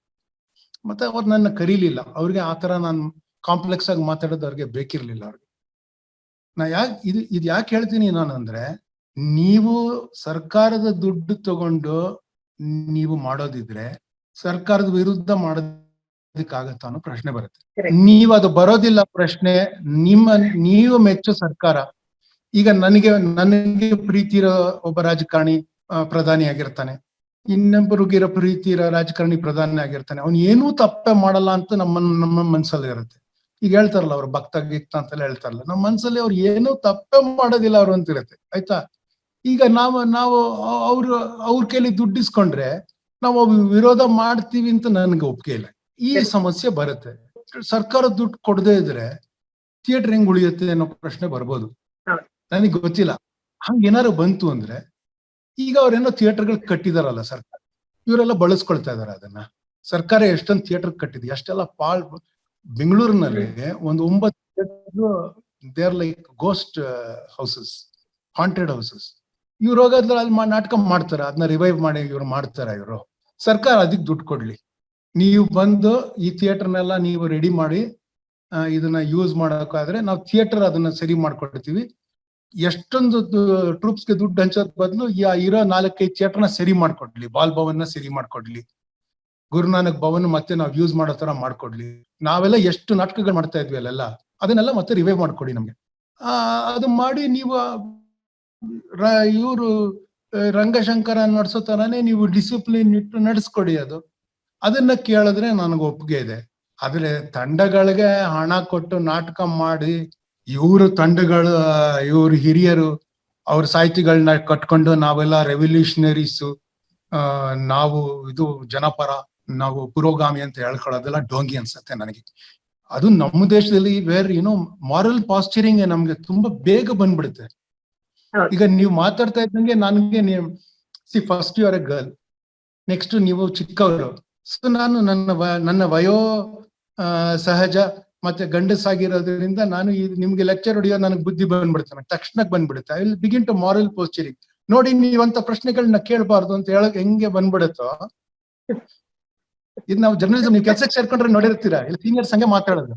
ಮತ್ತೆ ಅವ್ರು ನನ್ನ ಕರೀಲಿಲ್ಲ. ಅವ್ರಿಗೆ ಆತರ ನಾನು ಕಾಂಪ್ಲೆಕ್ಸ್ ಆಗಿ ಮಾತಾಡೋದು ಅವ್ರಿಗೆ ಬೇಕಿರ್ಲಿಲ್ಲ. ಅವ್ರಿಗೆ ನಾ ಇದು ಯಾಕೆ ಹೇಳ್ತೀನಿ ನಾನು ಅಂದ್ರೆ, ನೀವು ಸರ್ಕಾರದ ದುಡ್ಡು ತಗೊಂಡು ನೀವು ಮಾಡೋದಿದ್ರೆ ಸರ್ಕಾರದ ವಿರುದ್ಧ ಮಾಡೋದಕ್ಕಾಗತ್ತ ಅನ್ನೋ ಪ್ರಶ್ನೆ ಬರುತ್ತೆ. ನೀವು ಅದು ಬರೋದಿಲ್ಲ ಪ್ರಶ್ನೆ. ನೀವು ಮೆಚ್ಚೋ ಸರ್ಕಾರ. ಈಗ ನನಗೆ ಪ್ರೀತಿ ಇರೋ ಒಬ್ಬ ರಾಜಕಾರಣಿ ಪ್ರಧಾನಿ ಆಗಿರ್ತಾನೆ, ಇನ್ನೊಬ್ಬರಿಗಿರೋ ಪ್ರೀತಿ ಇರೋ ರಾಜಕಾರಣಿ ಪ್ರಧಾನಿ ಆಗಿರ್ತಾನೆ. ಅವ್ನು ಏನೂ ತಪ್ಪೇ ಮಾಡಲ್ಲ ಅಂತ ನಮ್ಮ ಮನ್ಸಲ್ಲಿ ಇರುತ್ತೆ. ಈಗ ಹೇಳ್ತಾರಲ್ಲ ಅವ್ರು ಭಕ್ತ ಗೀಕ್ತ ಅಂತೆಲ್ಲ ಹೇಳ್ತಾರಲ್ಲ, ನಮ್ಮ ಮನ್ಸಲ್ಲಿ ಅವ್ರು ಏನೂ ತಪ್ಪೇ ಮಾಡೋದಿಲ್ಲ ಅವ್ರು ಅಂತಿರುತ್ತೆ. ಆಯ್ತಾ? ಈಗ ನಾವು ಅವ್ರ ಕೈಲಿ ದುಡ್ಡಿಸ್ಕೊಂಡ್ರೆ ನಾವು ವಿರೋಧ ಮಾಡ್ತೀವಿ ಅಂತ ನನ್ಗೆ ಒಪ್ಪಿಗೆ ಇಲ್ಲ. ಈ ಸಮಸ್ಯೆ ಬರುತ್ತೆ. ಸರ್ಕಾರ ದುಡ್ಡು ಕೊಡದೇ ಇದ್ರೆ ಥಿಯೇಟರ್ ಹೆಂಗ್ ಉಳಿಯುತ್ತೆ ಅನ್ನೋ ಪ್ರಶ್ನೆ ಬರ್ಬೋದು. ನನಗೆ ಗೊತ್ತಿಲ್ಲ. ಹಂಗೇನಾರು ಬಂತು ಅಂದ್ರೆ, ಈಗ ಅವ್ರೇನೋ ಥಿಯೇಟರ್ಗಳು ಕಟ್ಟಿದಾರಲ್ಲ ಸರ್ಕಾರ, ಇವರೆಲ್ಲ ಬಳಸ್ಕೊಳ್ತಾ ಇದಾರೆ ಅದನ್ನ. ಸರ್ಕಾರ ಎಷ್ಟೊಂದು ಥಿಯೇಟರ್ ಕಟ್ಟಿದೆ, ಅಷ್ಟೆಲ್ಲ ಬೆಂಗಳೂರಿನಲ್ಲಿ ಒಂದು 9 theatre they are like ghost houses, haunted houses. ಇವ್ರು ಹೋಗೋದ್ರ ಅಲ್ಲಿ ನಾಟಕ ಮಾಡ್ತಾರೆ, ಅದನ್ನ ರಿವೈವ್ ಮಾಡಿ ಇವ್ರು ಮಾಡ್ತಾರ. ಇವರು ಸರ್ಕಾರ ಅದಕ್ಕೆ ದುಡ್ಡು ಕೊಡ್ಲಿ, ನೀವು ಬಂದು ಈ ಥಿಯೇಟರ್ನೆಲ್ಲ ನೀವು ರೆಡಿ ಮಾಡಿ ಇದನ್ನ ಯೂಸ್ ಮಾಡೋಕಾದ್ರೆ ನಾವು ಥಿಯೇಟರ್ ಅದನ್ನ ಸರಿ ಮಾಡ್ಕೊಡ್ತೀವಿ. ಎಷ್ಟೊಂದು ಟ್ರೂಪ್ಸ್ಗೆ ದುಡ್ಡು ಹಂಚೋದ್ ಬದಲು ಇರೋ 4-5 ಥಿಯೇಟರ್ನ ಸರಿ ಮಾಡ್ಕೊಡ್ಲಿ, ಬಾಲ್ ಭವನ್ನ ಸರಿ ಮಾಡ್ಕೊಡ್ಲಿ, ಗುರುನಾನಕ್ ಭವನ್ ಮತ್ತೆ ನಾವು ಯೂಸ್ ಮಾಡೋ ತರ ಮಾಡ್ಕೊಡ್ಲಿ. ನಾವೆಲ್ಲ ಎಷ್ಟು ನಾಟಕಗಳು ಮಾಡ್ತಾ ಇದ್ವಿ ಅಲ್ಲೆಲ್ಲ, ಅದನ್ನೆಲ್ಲ ಮತ್ತೆ ರಿವೈವ್ ಮಾಡ್ಕೊಡಿ ನಮ್ಗೆ. ಅದು ಮಾಡಿ ನೀವು ಇವರು ರಂಗಶಂಕರ ನಡೆಸೋ ತರಾನೇ ನೀವು ಡಿಸಿಪ್ಲಿನ್ ಇಟ್ಟು ನಡೆಸ್ಕೊಡಿ. ಅದನ್ನ ಕೇಳಿದ್ರೆ ನನಗೆ ಒಪ್ಪಿಗೆ ಇದೆ. ಆದ್ರೆ ತಂಡಗಳಿಗೆ ಹಣ ಕೊಟ್ಟು ನಾಟಕ ಮಾಡಿ ಇವ್ರ ಹಿರಿಯರು ಅವ್ರ ಸಾಹಿತಿಗಳನ್ನ ಕಟ್ಕೊಂಡು ನಾವೆಲ್ಲ ರೆವಲ್ಯೂಷನರೀಸು, ನಾವು ಇದು ಜನಪರ, ನಾವು ಪುರೋಗಾಮಿ ಅಂತ ಹೇಳ್ಕೊಳ್ಳೋದೆಲ್ಲ ಡೋಂಗಿ ಅನ್ಸುತ್ತೆ ನನಗೆ. ಅದು ನಮ್ಮ ದೇಶದಲ್ಲಿ ವೇರ್ ಮಾರಲ್ ಪಾಸ್ಚರಿಂಗ್ ನಮ್ಗೆ ತುಂಬಾ ಬೇಗ ಬಂದ್ಬಿಡುತ್ತೆ. ಈಗ ನೀವು ಮಾತಾಡ್ತಾ ಇದ್ದಂಗೆ ನನಗೆ first you are a girl, next ನೀವು ಚಿಕ್ಕವರು. ಸೊ ನಾನು ನನ್ನ ವಯೋ ಸಹಜ ಮತ್ತೆ ಗಂಡಸಾಗಿರೋದ್ರಿಂದ ನಾನು ನಿಮ್ಗೆ ಲೆಕ್ಚರ್ ಹೊಡಿಯೋ ನನಗೆ ಬುದ್ಧಿ ಬಂದ್ಬಿಡ್ತಾನೆ, ತಕ್ಷಣಕ್ಕೆ ಬಂದ್ಬಿಡುತ್ತೆ. I will begin to moral posturing. ನೋಡಿ, ನೀವಂತ ಪ್ರಶ್ನೆಗಳನ್ನ ಕೇಳಬಾರ್ದು ಅಂತ ಹೇಳಕ್ ಹೆಂಗೆ ಬಂದ್ಬಿಡುತ್ತೋ. ಇದು ನಾವು ಜರ್ನಲಿಸಂ, ನೀವು ಕೆಲ್ಸಕ್ಕೆ ಸೇರ್ಕೊಂಡ್ರೆ ನೋಡಿರ್ತೀರಾ, ಇಲ್ಲಿ ಸೀನಿಯರ್ಸ್ ಹಂಗೆ ಮಾತಾಡೋದು.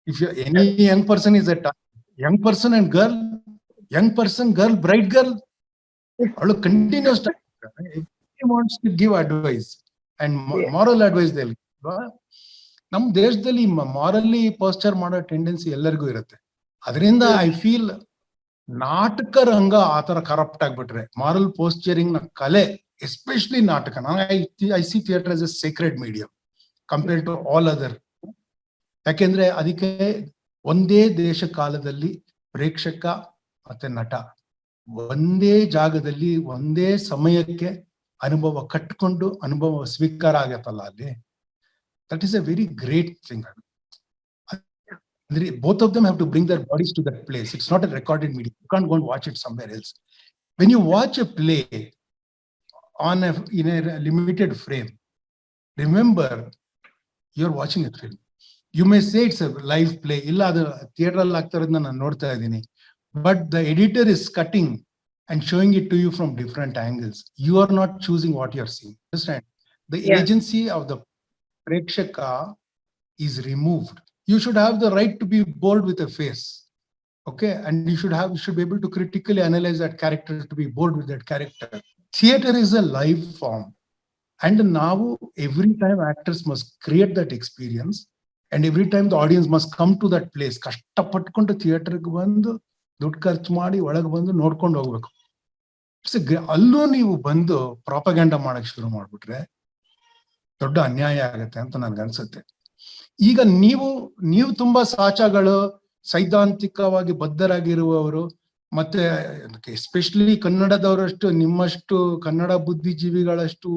If you any young person is at young person and girl, young person girl, bright girl, ಅವಳು continues wants to give advice and moral advice. ನಮ್ ದೇಶದಲ್ಲಿ ಮಾರಲ್ಲಿ ಪೋಸ್ಚರ್ ಮಾಡೋ ಟೆಂಡೆನ್ಸಿ ಎಲ್ಲರಿಗೂ ಇರುತ್ತೆ. ಅದರಿಂದ ಐ ಫೀಲ್ ನಾಟಕ ರಂಗ ಆತರ ಕರಪ್ಟ್ ಆಗ್ಬಿಟ್ರೆ, ಮಾರಲ್ ಪೋಸ್ಚರಿಂಗ್ ನ ಕಲೆ, ಎಸ್ಪೆಷಲಿ ನಾಟಕ, I see theatre as a sacred medium compared to all other. ಯಾಕೆಂದ್ರೆ ಅದಕ್ಕೆ ಒಂದೇ ದೇಶ ಕಾಲದಲ್ಲಿ ಪ್ರೇಕ್ಷಕ ಮತ್ತೆ ನಟ ಒಂದೇ ಜಾಗದಲ್ಲಿ ಒಂದೇ ಸಮಯಕ್ಕೆ ಅನುಭವ ಕಟ್ಕೊಂಡು ಅನುಭವ ಸ್ವೀಕಾರ ಆಗತ್ತಲ್ಲ ಅಲ್ಲಿ. That is A very great thing. Both of them have to bring their bodies to that place. It's not a recorded medium. You can't go and watch it somewhere else. When you watch a play in a limited frame, remember you're watching a film. You may say it's a live play. Illa adu theater alli aagtaradna nanu nodta idini. But the editor is cutting and showing it to you from different angles. You are not choosing what you're seeing. Understand? The agency of the prekshaka is removed. You should have the right to be bold with a face. Okay, and you should be able to critically analyze that character, to be bold with that character. Theater is a live form, and now every time actors must create that experience, and every time the audience must come to that place. ಕಷ್ಟಪಟ್ಕೊಂಡು ಥಿಯೇಟರ್ಗೆ ಬಂದು ದುಡ್ಡು ಖರ್ಚು ಮಾಡಿ ಒಳಗೆ ಬಂದು ನೋಡ್ಕೊಂಡು ಹೋಗ್ಬೇಕು. ಅಲ್ಲೂ ನೀವು ಬಂದು ಪ್ರಾಪಗ್ಯಾಂಡ ಮಾಡಕ್ ಶುರು ಮಾಡ್ಬಿಟ್ರೆ ದೊಡ್ಡ ಅನ್ಯಾಯ ಆಗತ್ತೆ ಅಂತ ನನ್ಗನ್ಸುತ್ತೆ. ಈಗ ನೀವು ತುಂಬಾ ಸಾಚಗಳು, ಸೈದ್ಧಾಂತಿಕವಾಗಿ ಬದ್ಧರಾಗಿರುವವರು, ಮತ್ತೆ ಎಸ್ಪೆಷಲಿ ಕನ್ನಡದವರಷ್ಟು ನಿಮ್ಮಷ್ಟು ಕನ್ನಡ ಬುದ್ಧಿಜೀವಿಗಳಷ್ಟು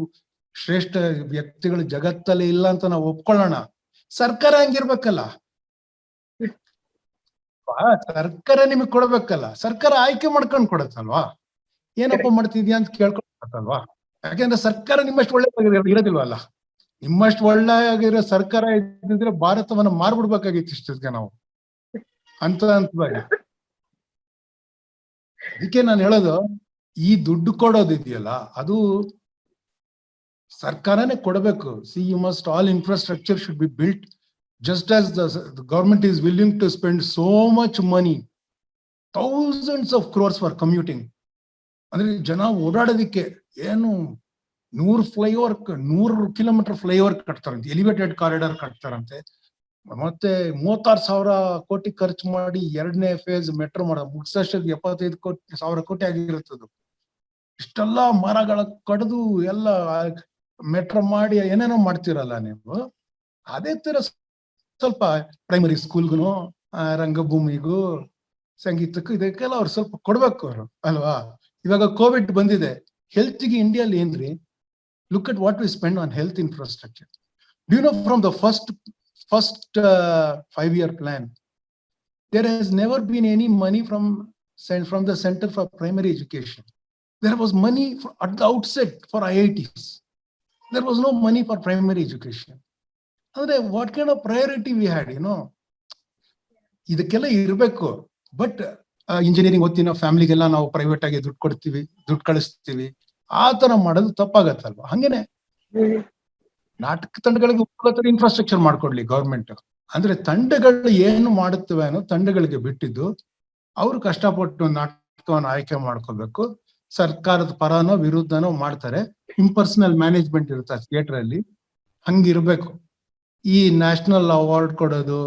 ಶ್ರೇಷ್ಠ ವ್ಯಕ್ತಿಗಳು ಜಗತ್ತಲ್ಲಿ ಇಲ್ಲ ಅಂತ ನಾವು ಒಪ್ಕೊಳ್ಳೋಣ. ಸರ್ಕಾರ ಹಂಗಿರ್ಬೇಕಲ್ಲ, ಸರ್ಕಾರ ನಿಮಗ್ ಕೊಡ್ಬೇಕಲ್ಲ, ಸರ್ಕಾರ ಆಯ್ಕೆ ಮಾಡ್ಕೊಂಡ್ ಕೊಡತ್ತಲ್ವಾ, ಏನಪ್ಪ ಮಾಡ್ತಿದ್ಯಾ ಅಂತ ಕೇಳ್ಕೊಳತ್ತಲ್ವಾ. ಯಾಕೆಂದ್ರೆ ಸರ್ಕಾರ ನಿಮ್ಮಷ್ಟು ಒಳ್ಳೆ ಇರೋದಿಲ್ವಲ್ಲ. ನಿಮ್ಮಷ್ಟು ಒಳ್ಳೆಯಾಗಿರೋ ಸರ್ಕಾರ ಇದ್ದಿದ್ರೆ ಭಾರತವನ್ನ ಮಾರ್ಬಿಡ್ಬೇಕಾಗಿತ್ತು ಇಷ್ಟಕ್ಕೆ ನಾವು ಹಂತವಾಗಿ. ಅದಕ್ಕೆ ನಾನು ಹೇಳೋದು, ಈ ದುಡ್ಡು ಕೊಡೋದಿದೆಯಲ್ಲ ಅದು ಸರ್ಕಾರನೇ ಕೊಡಬೇಕು. You must all infrastructure should be built just as the government is willing to spend so much money, thousands of crores for commuting. ಅಂದ್ರೆ ಜನ ಓಡಾಡೋದಿಕ್ಕೆ ಏನು 100 ಕಿಲೋಮೀಟರ್ ಫ್ಲೈಓವರ್ ಕಟ್ತಾರಂತೆ, ಎಲಿವೇಟೆಡ್ ಕಾರಿಡಾರ್ ಕಟ್ತಾರಂತೆ, ಮತ್ತೆ 36,000 ಕೋಟಿ ಖರ್ಚು ಮಾಡಿ 2ನೇ ಫೇಸ್ ಮೆಟ್ರೋ ಮುಗಿಸೋಷ್ಟಕ್ಕೆ 75,000 ಕೋಟಿ ಆಗಿರುತ್ತದು. ಇಷ್ಟೆಲ್ಲ ಮರಗಳ ಕಡಿದು ಎಲ್ಲ ಮೆಟ್ರೋ ಮಾಡಿ ಏನೇನೋ ಮಾಡ್ತಿರಲ್ಲ ನೀವು. ಅದೇ ತರ ಸ್ವಲ್ಪ ಪ್ರೈಮರಿ ಸ್ಕೂಲ್ಗೂ, ರಂಗಭೂಮಿಗೂ, ಸಂಗೀತಕ್ಕೂ ಇದಕ್ಕೆಲ್ಲ ಅವ್ರು ಸ್ವಲ್ಪ ಕೊಡ್ಬೇಕು ಅವರು ಅಲ್ವಾ. ಇವಾಗ ಕೋವಿಡ್ ಬಂದಿದೆ, ಹೆಲ್ತ್ಗೆ ಇಂಡಿಯಾಲಿ ಏನ್ರಿ, look at what we spend on health infrastructure. Do you know, from the first 5-year plan, there has never been any money from the Center for Primary Education. There was money at the outset for IITs. There was no money for primary education. ಅಂದ್ರೆ what kind of priority we had, ಇದಕ್ಕೆಲ್ಲ ಇರಬೇಕು. But engineering ಓದ್ತಿನ ಫ್ಯಾಮಿಲಿಗೆಲ್ಲ ನಾವು private ಆಗಿ ದುಡ್ಡು ಕೊಡ್ತೀವಿ, ದುಡ್ಡು ಕಳಿಸ್ತೀವಿ, ಆ ತರ ಮಾಡೋದು ತಪ್ಪಾಗತ್ತಲ್ವಾ. ಹಂಗೇನೆ ನಾಟಕ ತಂಡಗಳಿಗೆ ಇನ್ಫ್ರಾಸ್ಟ್ರಕ್ಚರ್ ಮಾಡ್ಕೊಡ್ಲಿ ಗೌರ್ಮೆಂಟ್. ಅಂದ್ರೆ ತಂಡಗಳು ಏನು ಮಾಡುತ್ತವೆ ಅನ್ನೋ ತಂಡಗಳಿಗೆ ಬಿಟ್ಟಿದ್ದು, ಅವರು ಕಷ್ಟಪಟ್ಟು ನಾಟಕವನ್ನು ಆಯ್ಕೆ ಮಾಡ್ಕೋಬೇಕು. ಸರ್ಕಾರದ ಪರನೋ ವಿರುದ್ಧನೋ ಮಾಡ್ತಾರೆ. ಇಂಪರ್ಸನಲ್ ಮ್ಯಾನೇಜ್ಮೆಂಟ್ ಇರುತ್ತೆ ಥಿಯೇಟರ್ ಅಲ್ಲಿ, ಹಂಗಿರ್ಬೇಕು. ಈ ನ್ಯಾಷನಲ್ ಅವಾರ್ಡ್ ಕೊಡೋದು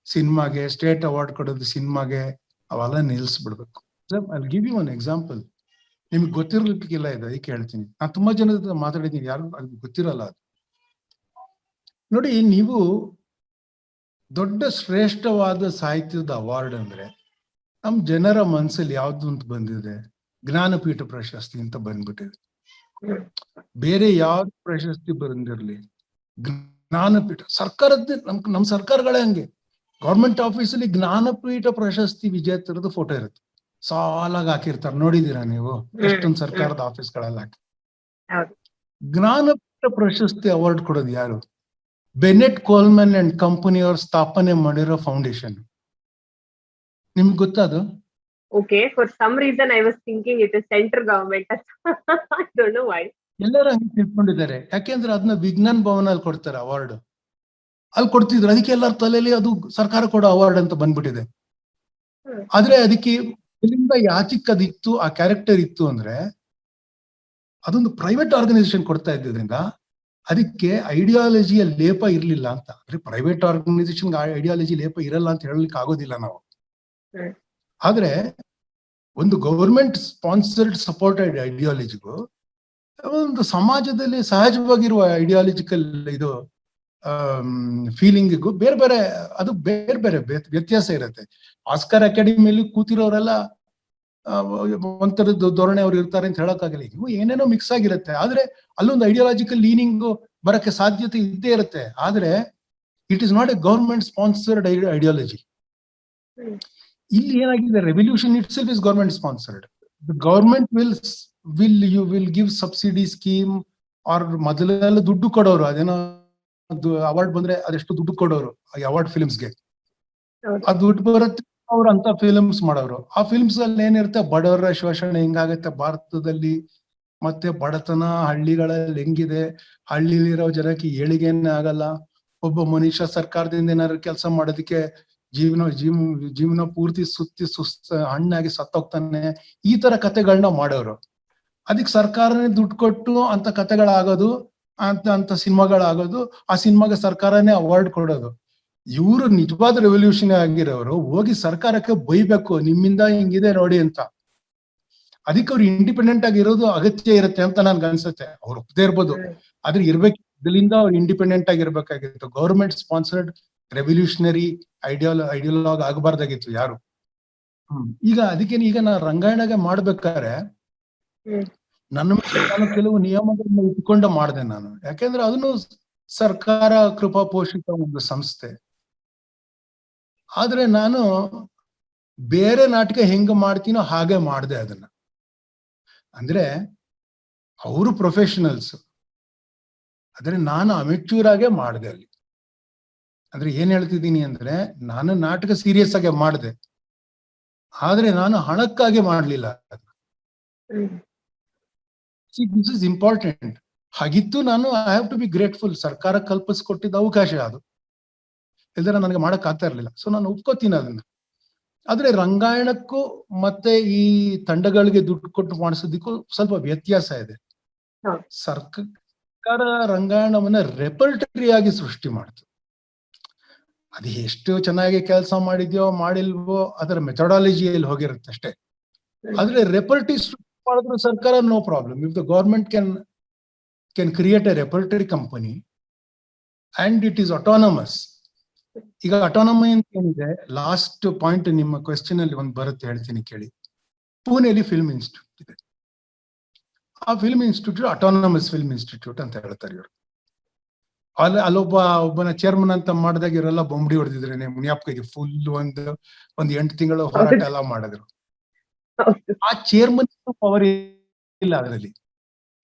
ಸಿನಿಮಾಗೆ, ಸ್ಟೇಟ್ ಅವಾರ್ಡ್ ಕೊಡೋದು ಸಿನಿಮಾಗೆ, ಅವೆಲ್ಲ ನಿಲ್ಲಿಸ್ಬಿಡ್ಬೇಕು. I give you one example. ನಿಮ್ಗೆ ಗೊತ್ತಿರ್ಲಿಕ್ಕಿಲ್ಲ ಇದು, ಅದಕ್ಕೆ ಹೇಳ್ತೀನಿ. ನಾನು ತುಂಬಾ ಜನ ಮಾತಾಡಿದ್ದೀನಿ, ಯಾರು ಅದು ಗೊತ್ತಿರಲ್ಲ. ಅದು ನೋಡಿ, ನೀವು ದೊಡ್ಡ ಶ್ರೇಷ್ಠವಾದ ಸಾಹಿತ್ಯದ ಅವಾರ್ಡ್ ಅಂದ್ರೆ ನಮ್ ಜನರ ಮನಸ್ಸಲ್ಲಿ ಯಾವ್ದು ಅಂತ ಬಂದಿದೆ, ಜ್ಞಾನಪೀಠ ಪ್ರಶಸ್ತಿ ಅಂತ ಬಂದ್ಬಿಟ್ಟಿದೆ. ಬೇರೆ ಯಾವ್ದು ಪ್ರಶಸ್ತಿ ಬಂದಿರ್ಲಿ, ಜ್ಞಾನಪೀಠ ಸರ್ಕಾರದ್ದೇ. ನಮ್ ಸರ್ಕಾರಗಳೇ ಹಂಗೆ, ಗೌರ್ಮೆಂಟ್ ಆಫೀಸಲ್ಲಿ ಜ್ಞಾನಪೀಠ ಪ್ರಶಸ್ತಿ ವಿಜೇತರದ್ದು ಫೋಟೋ ಇರುತ್ತೆ, ಸಾಲಾಗಿ ಹಾಕಿರ್ತಾರೆ. ನೋಡಿದೀರಾ ನೀವು ಎಷ್ಟೊಂದು ಸರ್ಕಾರದ ಆಫೀಸ್ಗಳಲ್ಲಿ ಹಾಕಿ. ಜ್ಞಾನಪೀಠ ಪ್ರಶಸ್ತಿ ಅವಾರ್ಡ್ ಕೊಡೋದು ಯಾರು? ಬೆನೆಟ್ ಕೋಲ್ಮನ್ ಅಂಡ್ ಕಂಪನಿ ಅವ್ರ ಸ್ಥಾಪನೆ ಮಾಡಿರೋ ಫೌಂಡೇಶನ್. ನಿಮ್ಗೆ ಗೊತ್ತಾದು? Okay, for some reason I was thinking it is central government. I don't know why. ಎಲ್ಲರೂ ಹಂಗೆ ತಿಳ್ಕೊಂಡಿದ್ದಾರೆ. ಯಾಕೆಂದ್ರೆ ಅದನ್ನ ವಿಜ್ಞಾನ್ ಭವನಲ್ಲಿ ಕೊಡ್ತಾರೆ ಅವಾರ್ಡ್, ಅಲ್ಲಿ ಕೊಡ್ತಿದ್ರು. ಅದಕ್ಕೆ ಎಲ್ಲರ ತಲೆಯಲ್ಲಿ ಅದು ಸರ್ಕಾರ ಕೊಡೋ ಅವಾರ್ಡ್ ಅಂತ ಬಂದ್ಬಿಟ್ಟಿದೆ. ಆದ್ರೆ ಅದಕ್ಕೆ ಎಲ್ಲಿಂದ ಯಾಚಿಕ್ ಅದಿತ್ತು, ಆ ಕ್ಯಾರೆಕ್ಟರ್ ಇತ್ತು ಅಂದ್ರೆ ಅದೊಂದು ಪ್ರೈವೇಟ್ ಆರ್ಗನೈಸೇಷನ್ ಕೊಡ್ತಾ ಇದ್ದಿದ್ರಿಂದ ಅದಕ್ಕೆ ಐಡಿಯಾಲಜಿಯ ಲೇಪ ಇರ್ಲಿಲ್ಲ ಅಂತ. ಅಂದ್ರೆ ಪ್ರೈವೇಟ್ ಆರ್ಗನೈಸೇಷನ್ ಐಡಿಯಾಲಜಿ ಲೇಪ ಇರಲ್ಲ ಅಂತ ಹೇಳಲಿಕ್ಕೆ ಆಗೋದಿಲ್ಲ ನಾವು. ಆದ್ರೆ ಒಂದು ಗವರ್ಮೆಂಟ್ ಸ್ಪಾನ್ಸರ್ಡ್ ಸಪೋರ್ಟೆಡ್ ಐಡಿಯಾಲಜಿಗೂ ಒಂದು ಸಮಾಜದಲ್ಲಿ ಸಹಜವಾಗಿರುವ ಐಡಿಯಾಲಜಿಕಲ್ ಇದು ಫೀಲಿಂಗಿಗೂ ಬೇರೆ ಬೇರೆ ಅದು ಬೇರೆ ಬೇರೆ ವ್ಯತ್ಯಾಸ ಇರುತ್ತೆ. ಆಸ್ಕರ್ ಅಕಾಡೆಮಿಯಲ್ಲಿ ಕೂತಿರೋರೆಲ್ಲ ಒಂಥರದ್ದು ಧೋರಣೆ ಅವ್ರು ಇರ್ತಾರೆ ಅಂತ ಹೇಳಕ್ಕಾಗಲ್ಲ. ಇವು ಏನೇನೋ ಮಿಕ್ಸ್ ಆಗಿರುತ್ತೆ. ಆದ್ರೆ ಅಲ್ಲೊಂದು ಐಡಿಯಾಲಜಿಕಲ್ ಲೀನಿಂಗ್ ಬರಕ್ಕೆ ಸಾಧ್ಯತೆ ಇದ್ದೇ ಇರುತ್ತೆ. ಆದ್ರೆ it is not a government sponsored ideology. ಇಲ್ಲಿ ಏನಾಗಿದೆ, revolution itself is government sponsored. The government will give subsidy scheme or ಮೊದಲೆಲ್ಲ ದುಡ್ಡು ಕೊಡೋರು. ಅದೇನೋ ಅವಾರ್ಡ್ ಬಂದ್ರೆ ಅದೆಷ್ಟು ದುಡ್ಡು ಕೊಡೋರು ಈ ಅವಾರ್ಡ್ ಫಿಲ್ಮ್ಸ್ಗೆ. ಆ ದುಡ್ಡು ಬರುತ್ತೆ, ಅವ್ರು ಅಂತ ಫಿಲ್ಮ್ಸ್ ಮಾಡೋರು. ಆ ಫಿಲ್ಮ್ಸ್ ಅಲ್ಲಿ ಏನಿರುತ್ತೆ, ಬಡವರ ಶೋಷಣೆ ಹೆಂಗಾಗತ್ತೆ ಭಾರತದಲ್ಲಿ, ಮತ್ತೆ ಬಡತನ ಹಳ್ಳಿಗಳಲ್ಲಿ ಹೆಂಗಿದೆ, ಹಳ್ಳಿಲಿರೋ ಜನಕ್ಕೆ ಏಳಿಗೆನೇ ಆಗಲ್ಲ, ಒಬ್ಬ ಮನುಷ್ಯ ಸರ್ಕಾರದಿಂದ ಏನಾದ್ರು ಕೆಲಸ ಮಾಡೋದಕ್ಕೆ ಜೀವನ ಪೂರ್ತಿ ಸುಸ್ತ ಹಣ್ಣಾಗಿ ಸತ್ತೋಗ್ತಾನೆ. ಈ ತರ ಕಥೆಗಳನ್ನ ಮಾಡೋರು. ಅದಕ್ಕೆ ಸರ್ಕಾರನೇ ದುಡ್ಡು ಕೊಟ್ಟು ಅಂತ ಕಥೆಗಳಾಗೋದು, ಅಂತ ಸಿನಿಮಾಗಳಾಗೋದು, ಆ ಸಿನಿಮಾಗೆ ಸರ್ಕಾರನೇ ಅವಾರ್ಡ್ ಕೊಡೋದು. ಇವರು ನಿಜವಾದ ರೆವಲ್ಯೂಷನ್ ಆಗಿರೋರು ಹೋಗಿ ಸರ್ಕಾರಕ್ಕೆ ಬೈಬೇಕು, ನಿಮ್ಮಿಂದ ಹಿಂಗಿದೆ ನೋಡಿ ಅಂತ. ಅದಕ್ಕೆ ಅವ್ರು ಇಂಡಿಪೆಂಡೆಂಟ್ ಆಗಿರೋದು ಅಗತ್ಯ ಇರುತ್ತೆ ಅಂತ ನನ್ಗೆ ಅನ್ಸುತ್ತೆ. ಅವ್ರು ಒಪ್ಪದೇ ಇರ್ಬೋದು, ಆದ್ರೆ ಇರ್ಬೇಕು. ಇದರಿಂದ ಅವ್ರು ಇಂಡಿಪೆಂಡೆಂಟ್ ಆಗಿರ್ಬೇಕಾಗಿತ್ತು. ಗವರ್ಮೆಂಟ್ ಸ್ಪಾನ್ಸರ್ಡ್ ರೆವಲ್ಯೂಷನರಿ ಐಡಿಯಾಲಜಿ ಆಗಬಾರ್ದಾಗಿತ್ತು ಯಾರು. ಈಗ ಅದಕ್ಕೇನು, ಈಗ ನಾ ರಂಗಾಯಣಗೆ ಮಾಡ್ಬೇಕಾದ್ರೆ ನಾನು ಕೆಲವು ನಿಯಮಗಳನ್ನ ಇಟ್ಕೊಂಡು ಮಾಡಿದೆ ನಾನು. ಯಾಕೆಂದ್ರೆ ಅದನ್ನು ಸರ್ಕಾರ ಕೃಪಾ ಪೋಷಿತ ಒಂದು ಸಂಸ್ಥೆ. ಆದ್ರೆ ನಾನು ಬೇರೆ ನಾಟಕ ಹೆಂಗ ಮಾಡ್ತೀನೋ ಹಾಗೆ ಮಾಡಿದೆ ಅದನ್ನ. ಅಂದ್ರೆ ಅವರು ಪ್ರೊಫೆಷನಲ್ಸ್, ಆದ್ರೆ ನಾನು ಅಮೆಚೂರ್ ಆಗೇ ಮಾಡಿದೆ ಅಲ್ಲಿ. ಅಂದ್ರೆ ಏನ್ ಹೇಳ್ತಿದ್ದೀನಿ ಅಂದ್ರೆ, ನಾನು ನಾಟಕ ಸೀರಿಯಸ್ ಆಗಿ ಮಾಡಿದೆ, ಆದ್ರೆ ನಾನು ಹಣಕ್ಕಾಗಿ ಮಾಡ್ಲಿಲ್ಲ. This is important. ಹಾಗಿತ್ತು ನಾನು I have to be grateful. ಸರ್ಕಾರ ಕಲ್ಪಿಸ್ಕೊಟ್ಟಿದ್ದ ಅವಕಾಶ ಅದು, ಇಲ್ದ್ರೆ ನನಗೆ ಮಾಡಕ್ ಆಗ್ತಾ ಇರ್ಲಿಲ್ಲ. ಸೊ ನಾನು ಒಪ್ಕೋತೀನಿ ಅದನ್ನ. ಆದ್ರೆ ರಂಗಾಯಣಕ್ಕೂ ಮತ್ತೆ ಈ ತಂಡಗಳಿಗೆ ದುಡ್ಡು ಕೊಟ್ಟು ಮಾಡಿಸೋದಕ್ಕೂ ಸ್ವಲ್ಪ ವ್ಯತ್ಯಾಸ ಇದೆ. ಸರ್ಕಾರ ರಂಗಾಯಣವನ್ನ ರೆಪರ್ಟರಿ ಆಗಿ ಸೃಷ್ಟಿ ಮಾಡ್ತು. ಅದು ಎಷ್ಟು ಚೆನ್ನಾಗಿ ಕೆಲಸ ಮಾಡಿದ್ಯೋ ಮಾಡಿಲ್ವೋ ಅದರ ಮೆಥಡಾಲಜಿಯಲ್ಲಿ ಹೋಗಿರುತ್ತೆ ಅಷ್ಟೇ. ಆದ್ರೆ ರೆಪರ್ಟರಿ ಸೃಷ್ಟಿ ಮಾಡಿದ್ರು ಸರ್ಕಾರ no problem. If the government can create a repertory company and it is autonomous. ಈಗ ಅಟಾನಮಿ ಅಂತ ಏನಿದೆ, ಲಾಸ್ಟ್ ಪಾಯಿಂಟ್ ನಿಮ್ಮ ಕ್ವೆಶ್ಚನ್ ಅಲ್ಲಿ ಒಂದು ಬರುತ್ತೆ, ಹೇಳ್ತೀನಿ ಕೇಳಿ. ಪುಣೆಯಲ್ಲಿ ಫಿಲ್ಮ್ ಇನ್ಸ್ಟಿಟ್ಯೂಟ್ ಇದೆ. ಆ film institute autonomous film institute ಅಂತ ಹೇಳ್ತಾರೆ ಇವರು. ಒಬ್ಬನ ಚೇರ್ಮನ್ ಅಂತ ಮಾಡಿದಾಗ ಇವರೆಲ್ಲ ಬೊಂಬಡಿ ಹೊಡೆದಿದ್ರೆ ಮುನಿಯಪ್ಪಗೆ ಫುಲ್ ಒಂದು 8 ತಿಂಗಳು ಹೋರಾಟ ಎಲ್ಲ ಮಾಡಿದ್ರು. ಆ ಚೇರ್ಮನ್ ಪವರ್ ಇಲ್ಲ ಅದರಲ್ಲಿ.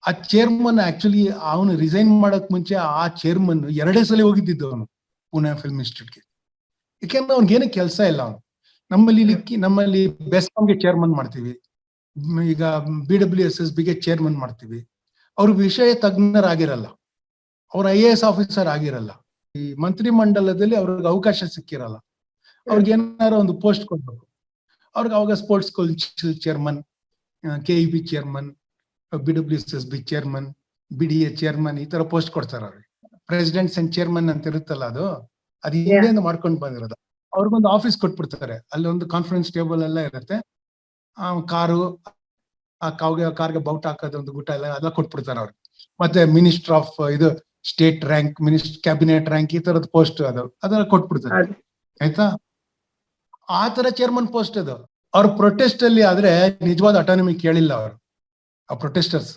ಆ ಚೇರ್ಮನ್ ಆಕ್ಚುಲಿ ಅವನು ರಿಸೈನ್ ಮಾಡಕ್ ಮುಂಚೆ ಆ ಚೇರ್ಮನ್ 2 ಸಲ ಹೋಗಿದ್ದಿದ್ದು ಅವನು ಪುಣೆ ಫಿಲ್ಮ್ ಇನ್ಸ್ಟಿಟ್ಯೂಟ್ಗೆ. ಯಾಕೆಂದ್ರೆ ಅವ್ನಿಗೇನು ಕೆಲಸ ಇಲ್ಲ. ಅವನು ನಮ್ಮಲ್ಲಿ ಬೆಸ್ಕಾಂಗೆ ಚೇರ್ಮನ್ ಮಾಡ್ತೀವಿ, ಈಗ BWSSBಗೆ ಚೇರ್ಮನ್ ಮಾಡ್ತೀವಿ. ಅವ್ರ ವಿಷಯ ತಜ್ಞರಾಗಿರಲ್ಲ, ಅವ್ರ IAS ಆಫೀಸರ್ ಆಗಿರಲ್ಲ, ಈ ಮಂತ್ರಿ ಮಂಡಲದಲ್ಲಿ ಅವ್ರಿಗೆ ಅವಕಾಶ ಸಿಕ್ಕಿರಲ್ಲ. ಅವ್ರಿಗೆ ಏನಾರ ಒಂದು ಪೋಸ್ಟ್ ಕೊಡ್ಬೇಕು. ಅವ್ರಿಗೆ ಅವಾಗ sports council chairman, KEB chairman, BWSSB chairman, BDA chairman, ಈ ತರ ಪೋಸ್ಟ್ ಕೊಡ್ತಾರೆ ಅವ್ರಿಗೆ. ಪ್ರೆಸಿಡೆಂಟ್ಸ್ ಅಂಡ್ ಚೇರ್ಮನ್ ಅಂತ ಇರುತ್ತಲ್ಲ, ಅದು ಹಿಂದೆಯಿಂದ ಮಾಡ್ಕೊಂಡು ಬಂದಿರೋದು. ಅವ್ರಿಗೊಂದು ಆಫೀಸ್ ಕೊಟ್ಬಿಡ್ತಾರೆ. ಅಲ್ಲಿ ಒಂದು ಕಾನ್ಫರೆನ್ಸ್ ಟೇಬಲ್ ಎಲ್ಲ ಇರುತ್ತೆ. ಕಾರು, ಆ ಕಾರ್ಗೆ ಬೌಟ್ ಹಾಕೋದು ಒಂದು ಗುಟ ಎಲ್ಲ ಕೊಟ್ಬಿಡ್ತಾರೆ ಅವ್ರಿಗೆ. ಮತ್ತೆ ಮಿನಿಸ್ಟರ್ ಆಫ್ ಇದು ಸ್ಟೇಟ್ ರ್ಯಾಂಕ್, ಕ್ಯಾಬಿನೆಟ್ ರ್ಯಾಂಕ್, ಈ ತರದ ಪೋಸ್ಟ್ ಅದೆಲ್ಲ ಕೊಟ್ಬಿಡ್ತಾರೆ. ಆಯ್ತಾ? ಆ ತರ ಚೇರ್ಮನ್ ಪೋಸ್ಟ್ ಅದು. ಅವ್ರ ಪ್ರೊಟೆಸ್ಟ್ ಅಲ್ಲಿ ಆದ್ರೆ ನಿಜವಾದ ಅಟಾನಮಿ ಕೇಳಿಲ್ಲ ಅವರು, ಆ ಪ್ರೊಟೆಸ್ಟರ್ಸ್.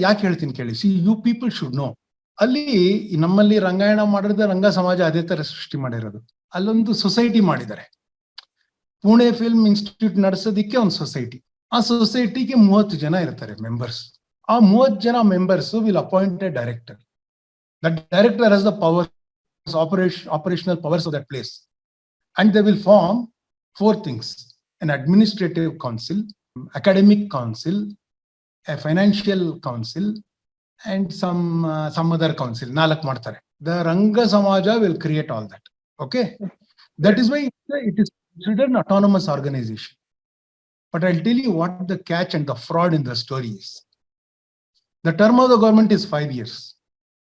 ಯಾಕೆ ಹೇಳ್ತೀನಿ ಕೇಳಿ. See, you people should know. ಅಲ್ಲಿ ನಮ್ಮಲ್ಲಿ ರಂಗಾಯಣ ಮಾಡಿದ್ರೆ ರಂಗ ಸಮಾಜ ಅದೇ ತರ ಸೃಷ್ಟಿ ಮಾಡಿರೋದು. ಅಲ್ಲೊಂದು ಸೊಸೈಟಿ ಮಾಡಿದ್ದಾರೆ. ಪುಣೆ ಫಿಲ್ಮ್ ಇನ್ಸ್ಟಿಟ್ಯೂಟ್ ನಡೆಸೋದಿಕ್ಕೆ ಒಂದು ಸೊಸೈಟಿ. ಆ ಸೊಸೈಟಿಗೆ 30 ಜನ ಇರ್ತಾರೆ ಮೆಂಬರ್ಸ್. ಆ 30 ಜನ members will appoint A director. That director has the powers, operational powers of that place. And they will form 4 things: an administrative council, academic council, a financial council, and some other council. 4 ಮಾಡ್ತಾರೆ. The Ranga Samaja will create all that. Okay? That is why it is considered an autonomous organization. But I'll tell you what the catch and the fraud in the story is. The term of the government is 5 years.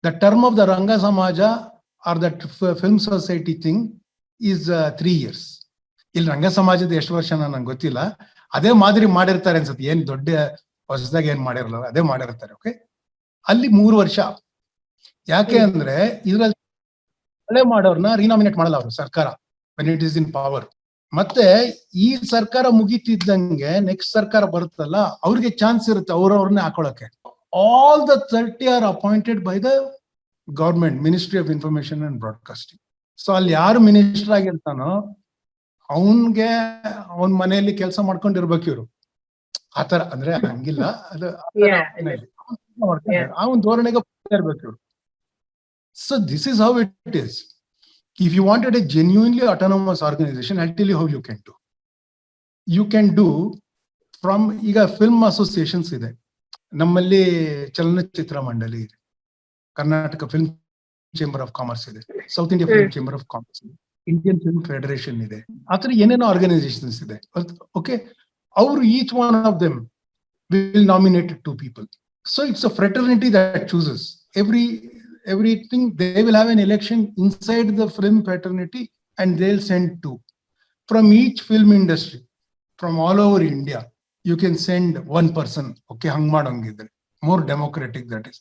The term of the Ranga Samaja or that film society thing is 3 years. ಇಲ್ಲಿ ರಂಗ ಸಮಾಜದ ಎಷ್ಟು ವರ್ಷ ನಂಗೆ ಗೊತ್ತಿಲ್ಲ, ಅದೇ ಮಾದರಿ ಮಾಡಿರ್ತಾರೆ ಅನ್ಸುತ್ತೆ, ಏನ್ ದೊಡ್ಡ ಹೊಸದಾಗಿ ಏನ್ ಮಾಡಿರಲ್ಲ, ಅದೇ ಮಾಡಿರ್ತಾರೆ. ಓಕೆ, ಅಲ್ಲಿ 3 ವರ್ಷ. ಯಾಕೆ ಅಂದ್ರೆ ಇದ್ರಲ್ಲಿ ಒಳ್ಳೆ ಮಾಡೋರ್ನ ರಿನಾಮಿನೇಟ್ ಮಾಡಲ್ಲ ಅವರು ಸರ್ಕಾರ, when it is in power. ಮತ್ತೆ ಈ ಸರ್ಕಾರ ಮುಗಿತಿದ್ದಂಗೆ ನೆಕ್ಸ್ಟ್ ಸರ್ಕಾರ ಬರುತ್ತಲ್ಲ, ಅವ್ರಿಗೆ ಚಾನ್ಸ್ ಇರುತ್ತೆ ಅವ್ರವ್ರನ್ನೇ ಹಾಕೊಳಕ್ಕೆ. All the 30 are appointed by the government, ministry of information and broadcasting. So ಅಲ್ಲಿ ಯಾರು ಮಿನಿಸ್ಟರ್ ಆಗಿರ್ತಾನೋ ಅವನ್ಗೆ ಅವನ್ ಮನೆಯಲ್ಲಿ ಕೆಲಸ ಮಾಡ್ಕೊಂಡಿರ್ಬೇಕು ಇವ್ರು. ಆತರ ಅಂದ್ರೆ ಹಂಗಿಲ್ಲ, ಅದು ಅವನ್ ಧೋರಣೆಗೆ ಇರ್ಬೇಕು ಇವ್ರು. So this is how it is. If you wanted a genuinely autonomous organization, I'll tell you how you can do. You can do from, ಈಗ ಫಿಲ್ಮ್ ಅಸೋಸಿಯೇಷನ್ಸ್ ಇದೆ ನಮ್ಮಲ್ಲಿ, ಚಲನಚಿತ್ರ ಮಂಡಳಿ ಇದೆ, Karnataka film chamber of commerce ಇದೆ, South India film chamber of commerce ಇದೆ, Indian film federation ಇದೆ, ಆತರ ಏನೇನೋ ಆರ್ಗನೈಸೇಷನ್ಸ್ ಇದೆ. ಓಕೆ, ಅವರು each one of them will nominate 2 people. So it's a fraternity that chooses everything. They will have an election inside the film fraternity and they'll send 2 from each film industry from all over India. You can send 1 person. Okay, hang madangidre more democratic, that is.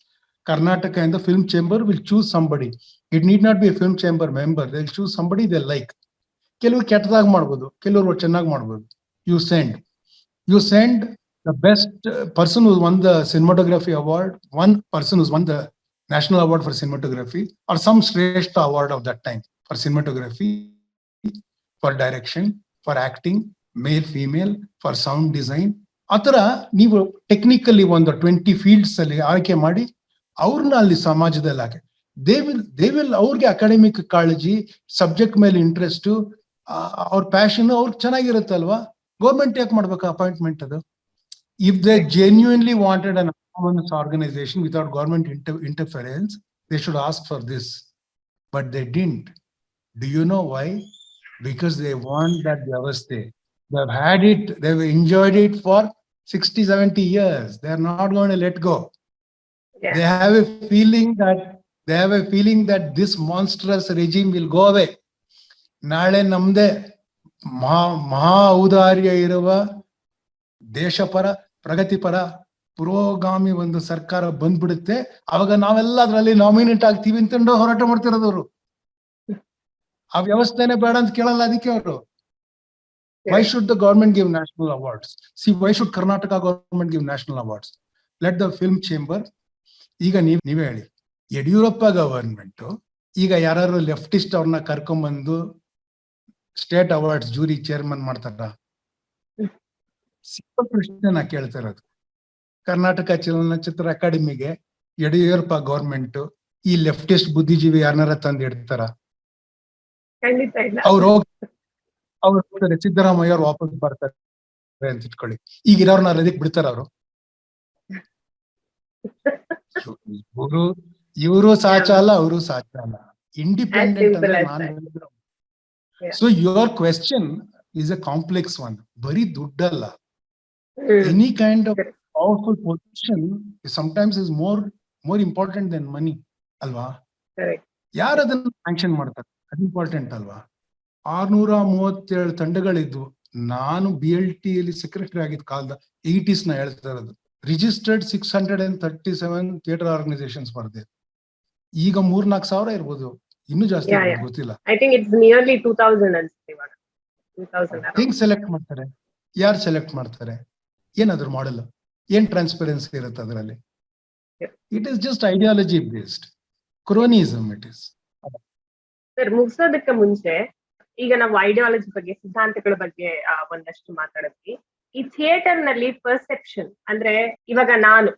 Karnataka and the film chamber will choose somebody. It need not be a film chamber member. They'll choose somebody they like. ಕೆಲವು ಕೆಟ್ಟದಾಗ ಮಾಡ್ಬೋದು, ಕೆಲವರು ಚೆನ್ನಾಗಿ ಮಾಡ್ಬೋದು. You send the best person who won the cinematography award, one person who's won the national award for cinematography, or some Shrestha award of that time for cinematography, for direction, for acting, male, female, for sound design. ಆತರ ನೀವು technically ಒಂದು 20 fields ಅಲ್ಲಿ ಆಯ್ಕೆ ಮಾಡಿ ಅವ್ರನ್ನ ಅಲ್ಲಿ ಸಮಾಜದಲ್ಲಿ ಹಾಕಿ, they will ಅವ್ರಿಗೆ ಅಕಾಡೆಮಿಕ್ ಕಾಳಜಿ, ಸಬ್ಜೆಕ್ಟ್ ಮೇಲೆ ಇಂಟ್ರೆಸ್ಟ್, ಅವ್ರ ಪ್ಯಾಷನ್ ಅವ್ರಿಗೆ ಚೆನ್ನಾಗಿರುತ್ತಲ್ವಾ. ಗೌರ್ಮೆಂಟ್ ಯಾಕೆ ಮಾಡ್ಬೇಕು ಅಪಾಯಿಂಟ್ಮೆಂಟ್? ಅದು if they genuinely wanted an autonomous organization without government interference, they should ask for this, but they didn't. Do you know why? Because they want that vyavasthe. They've had it, they've enjoyed it for 60-70 years. They're not going to let go. Yeah. They have a feeling that this monstrous regime will go away. Nale namde maha ಔದಾರ್ಯ ಇರುವ ದೇಶಪರ, ಪ್ರಗತಿಪರ, ಪುರೋಗಾಮಿ ಒಂದು ಸರ್ಕಾರ ಬಂದ್ಬಿಡುತ್ತೆ, ಅವಾಗ ನಾವೆಲ್ಲ ಅದ್ರಲ್ಲಿ nominate ಆಗ್ತೀವಿ ಅಂತಂದು ಹೋರಾಟ ಮಾಡ್ತಿರೋದವ್ರು. ಆ ವ್ಯವಸ್ಥೆನೆ ಬೇಡ ಅಂತ ಕೇಳಲ್ಲ. ಅದಕ್ಕೆ ಅವರು, why should the government give national awards? See, why should Karnataka government give national awards? Let the film chamber. ಈಗ ನೀವೇ ಹೇಳಿ, ಯಡಿಯೂರಪ್ಪ ಗವರ್ಮೆಂಟ್ ಈಗ ಯಾರು ಲೆಫ್ಟಿಸ್ಟ್ ಅವ್ರನ್ನ ಕರ್ಕೊಂಡ್ಬಂದು ಸ್ಟೇಟ್ ಅವಾರ್ಡ್ಸ್ ಜೂರಿ ಚೇರ್ಮನ್ ಮಾಡ್ತಾರ? ಸಿಂಪಲ್ ಪ್ರಶ್ನೆ ನಾ ಕೇಳ್ತಾ ಇರೋದು. ಕರ್ನಾಟಕ ಚಲನಚಿತ್ರ ಅಕಾಡೆಮಿಗೆ ಯಡಿಯೂರಪ್ಪ ಗವರ್ಮೆಂಟ್ ಈ ಲೆಫ್ಟಿಸ್ಟ್ ಬುದ್ಧಿಜೀವಿ ಯಾರನ್ನಾರ ತಂದು ಇಡ್ತಾರ? ಅವ್ರು ಹೋಗ್ತಾರೆ, ಸಿದ್ದರಾಮಯ್ಯ ಅವ್ರು ವಾಪಸ್ ಬರ್ತಾರೆ ಅಂತ ಇಟ್ಕೊಳ್ಳಿ. ಈಗ ಇರೋರ್ನ ಅದಕ್ಕೆ ಬಿಡ್ತಾರ ಅವರು? ಇವರು ಸಾಚ ಅಲ್ಲ, ಅವರು ಸಾಚ ಅಲ್ಲ. ಇಂಡಿಪೆಂಡೆಂಟ್ ಅಂದ್ರೆ ನಾನು ಹೇಳಿದ್ರು. So your question is a complex one. ಬರೀ ದುಡ್ಡಲ್ಲ, any kind of powerful position sometimes is more important than money, ಅಲ್ವಾ? ಯಾರು ಅದನ್ನ ಸ್ಯಾಂಕ್ಷನ್ ಮಾಡ್ತಾರೆ, ಅದು ಇಂಪಾರ್ಟೆಂಟ್ ಅಲ್ವಾ? 637 ತಂಡಗಳಿದ್ವು. ನಾನು BLT ಅಲ್ಲಿ ಸೆಕ್ರೆಟರಿ ಆಗಿದ್ದ ಕಾಲದ 80s ನ ಹೇಳ್ತಾ ಇರೋದು. ರಿಜಿಸ್ಟರ್ಡ್ 637 ಥಿಯೇಟರ್ ಆರ್ಗನೈಸೇಷನ್ಸ್ ಬರ್ದೆ. ಈಗ 3-4 ಸಾವಿರ ಇರ್ಬೋದು, ಇನ್ನೂ ಜಾಸ್ತಿ ಗೊತ್ತಿಲ್ಲ. I think it's nearly 2000 ಅನ್ಸುತ್ತೆ ಇವಾಗ. ಹೆಂಗ್ ಸೆಲೆಕ್ಟ್ ಮಾಡ್ತಾರೆ? ಯಾರು ಸೆಲೆಕ್ಟ್ ಮಾಡ್ತಾರೆ? ಏನಾದ್ರು ಮಾಡಲ್ಲ, ಏನ್ ಟ್ರಾನ್ಸ್ಪರೆನ್ಸಿ ಇರುತ್ತೆ ಅದರಲ್ಲಿ? It is just ideology based cronyism. It is. Sir, ಮುಗಿಸೋದಕ್ಕೆ ಮುಂಚೆ ಈಗ ನಾವು ಐಡಿಯಾಲಜಿ ಬಗ್ಗೆ, ಸಿದ್ಧಾಂತಗಳ ಬಗ್ಗೆ ಒಂದಷ್ಟು ಮಾತಾಡಿದ್ವಿ. ಈ ಥಿಯೇಟರ್ ನಲ್ಲಿ ಪರ್ಸೆಪ್ಷನ್ ಅಂದ್ರೆ, ಇವಾಗ ನಾನು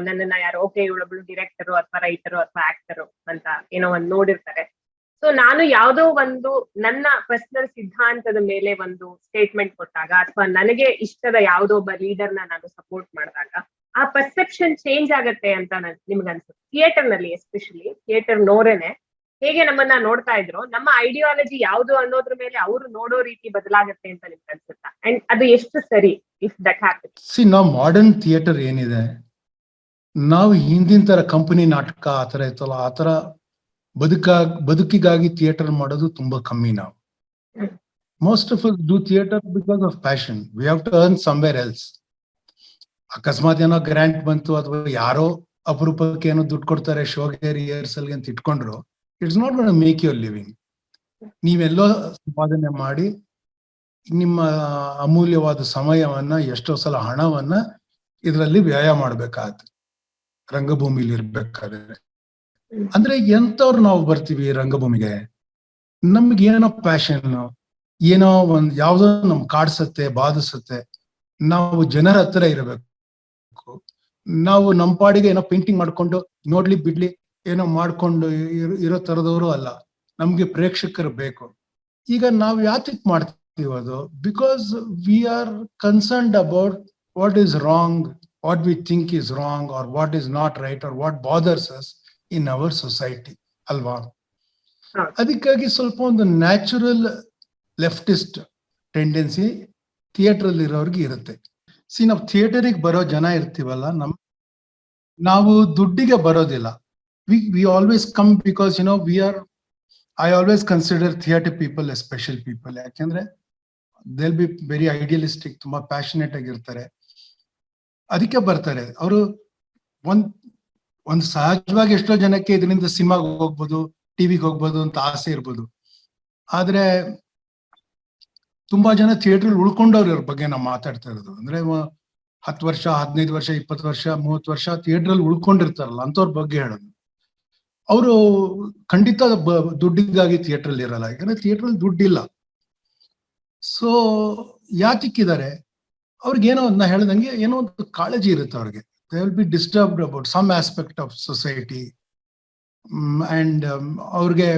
ನನ್ನನ್ನ ಯಾರು ಓಕೆ ಇವಳೊಬ್ಳು ಡೈರೆಕ್ಟರು ಅಥವಾ ರೈಟರು ಅಥವಾ ಆಕ್ಟರು ಅಂತ ಏನೋ ಒಂದು ನೋಡಿರ್ತಾರೆ. ಸೊ ನಾನು ಯಾವುದೋ ಒಂದು ನನ್ನ ಪರ್ಸನಲ್ ಸಿದ್ಧಾಂತದ ಮೇಲೆ ಒಂದು ಸ್ಟೇಟ್ಮೆಂಟ್ ಕೊಟ್ಟಾಗ, ಅಥವಾ ನನಗೆ ಇಷ್ಟದ ಯಾವುದೋ ಒಬ್ಬ ಲೀಡರ್ನ ನಾನು ಸಪೋರ್ಟ್ ಮಾಡಿದಾಗ ಆ ಪರ್ಸೆಪ್ಷನ್ ಚೇಂಜ್ ಆಗತ್ತೆ ಅಂತ ನಿಮ್ಗೆ ಅನ್ಸುತ್ತೆ? ಥಿಯೇಟರ್ ನಲ್ಲಿ ಎಸ್ಪೆಷಲಿ ಥಿಯೇಟರ್ ನೋರೇನೆ ಹೇಗೆ ನಮ್ಮನ್ನ ನೋಡ್ತಾ ಇದ್ರು, ನಮ್ಮ ಐಡಿಯಾಲಜಿ ಯಾವುದು ಅನ್ನೋದ್ರ ಮೇಲೆ ಅವರು ನೋಡೋ ರೀತಿ ಬದಲಾಗತ್ತೆ ಅಂತ ನಿಮ್ಗೆ ಅನ್ಸುತ್ತಾ? ಅಂಡ್ ಅದು ಎಷ್ಟು ಸರಿ ಇಫ್ ದಟ್ ಹ್ಯಾಪನ್ಸ್? ಸಿ, ನಾವು ಮಾಡರ್ನ್ ಥಿಯೇಟರ್ ಏನಿದೆ, ನಾವು ಹಿಂದಿನ ತರ ಕಂಪನಿ ನಾಟಕ ಆತರ ಇತ್ತಲ್ಲ, ಆತರ ಬದುಕಿಗಾಗಿ ಥಿಯೇಟರ್ ಮಾಡೋದು ತುಂಬಾ ಕಮ್ಮಿ. ನಾವು most of do theatre because of passion. We have to earn somewhere else. ಅಕಸ್ಮಾತ್ ಏನೋ ಗ್ರಾಂಟ್ ಬಂತು ಅಥವಾ ಯಾರೋ ಅಪರೂಪಕ್ಕೆ ಏನೋ ದುಡ್ಡು ಕೊಡ್ತಾರೆ ಶೋಗೆ ರಿಹರ್ಸಲ್ಗೆ ಅಂತ ಇಟ್ಕೊಂಡ್ರು, it's not gonna make your living. ನೀವೆಲ್ಲೋ ಸಂಪಾದನೆ ಮಾಡಿ ನಿಮ್ಮ ಅಮೂಲ್ಯವಾದ ಸಮಯವನ್ನ, ಎಷ್ಟೋ ಸಲ ಹಣವನ್ನ ಇದರಲ್ಲಿ ವ್ಯಯ ಮಾಡ್ಬೇಕಾಗತ್ತೆ ರಂಗಭೂಮಿಲಿ ಇರ್ಬೇಕಾದ್ರೆ. ಅಂದ್ರೆ ಎಂತವ್ರು ನಾವು ಬರ್ತೀವಿ ರಂಗಭೂಮಿಗೆ, ನಮ್ಗೆ ಏನೋ ಪ್ಯಾಷನ್, ಏನೋ ಒಂದ್ ಯಾವ್ದೋ ನಮ್ ಕಾಡ್ಸತ್ತೆ, ಬಾಧಿಸತ್ತೆ. ನಾವು ಜನರ ಹತ್ರ ಇರಬೇಕು. ನಾವು ನಮ್ಮ ಪಾಡಿಗೆ ಏನೋ ಪೇಂಟಿಂಗ್ ಮಾಡ್ಕೊಂಡು ನೋಡ್ಲಿ ಬಿಡ್ಲಿ ಏನೋ ಮಾಡ್ಕೊಂಡು ಇರೋ ತರದವರು ಅಲ್ಲ. ನಮ್ಗೆ ಪ್ರೇಕ್ಷಕರು ಬೇಕು. ಈಗ ನಾವು ಯಾತಿಕ್ ಮಾಡ್ತೀವಿ ಅದು? Because we are concerned about what is wrong, what we think is wrong, or what is not right, or what bothers us in our society ಅಲ್ವಾ? ಅದಕ್ಕಾಗಿ ಸ್ವಲ್ಪ ಒಂದು ನ್ಯಾಚುರಲ್ ಲೆಫ್ಟಿಸ್ಟ್ ಟೆಂಡೆನ್ಸಿ ಥಿಯೇಟರ್ ಅಲ್ಲಿ ಇರೋರ್ಗೆ ಇರುತ್ತೆ. ನಾವು ಥಿಯೇಟರಿಗೆ ಬರೋ ಜನ ಇರ್ತೀವಲ್ಲ, ನಾವು ದುಡ್ಡಿಗೆ ಬರೋದಿಲ್ಲ. We always come because I always consider theatre people A special people. ಯಾಕೆಂದ್ರೆ ದೇಲ್ ಬಿ ವೆರಿ ಐಡಿಯಲಿಸ್ಟಿಕ್, ತುಂಬಾ ಪ್ಯಾಷನೇಟ್ ಆಗಿರ್ತಾರೆ. ಅದಕ್ಕೆ ಬರ್ತಾರೆ ಅವರು. ಒಂದ್ ಸಹಜವಾಗಿ ಎಷ್ಟೋ ಜನಕ್ಕೆ ಇದರಿಂದ ಸಿನಿಮಾಗೆ ಹೋಗ್ಬೋದು, ಟಿವಿಗೆ ಹೋಗ್ಬೋದು ಅಂತ ಆಸೆ ಇರ್ಬೋದು. ಆದ್ರೆ ತುಂಬಾ ಜನ ಥಿಯೇಟರ್ ಉಳ್ಕೊಂಡವ್ರ ಬಗ್ಗೆ ನಾವು ಮಾತಾಡ್ತಾ ಇರೋದು. ಅಂದ್ರೆ 10 ವರ್ಷ, 15 ವರ್ಷ, 20 ವರ್ಷ, 30 ವರ್ಷ ಥಿಯೇಟರ್ ಅಲ್ಲಿ ಉಳ್ಕೊಂಡಿರ್ತಾರಲ್ಲ, ಅಂತವ್ರ ಬಗ್ಗೆ ಹೇಳೋದು. ಅವರು ಖಂಡಿತ ದುಡ್ಡಿಗಾಗಿ ಥಿಯೇಟರ್ ಅಲ್ಲಿ ಇರಲ್ಲ. ಯಾಕಂದ್ರೆ ಥಿಯೇಟರ್ ಅಲ್ಲಿ ದುಡ್ಡಿಲ್ಲ. ಸೊ ಯಾತಿಕ್ಕಿದ್ದಾರೆ? ಅವ್ರಿಗೇನೋ ನಾ ಹೇಳ್ದಂಗೆ ಏನೋ ಒಂದು ಕಾಳಜಿ ಇರುತ್ತೆ ಅವ್ರಿಗೆ. They will be disturbed about some aspect of society. And ಅವ್ರಿಗೆ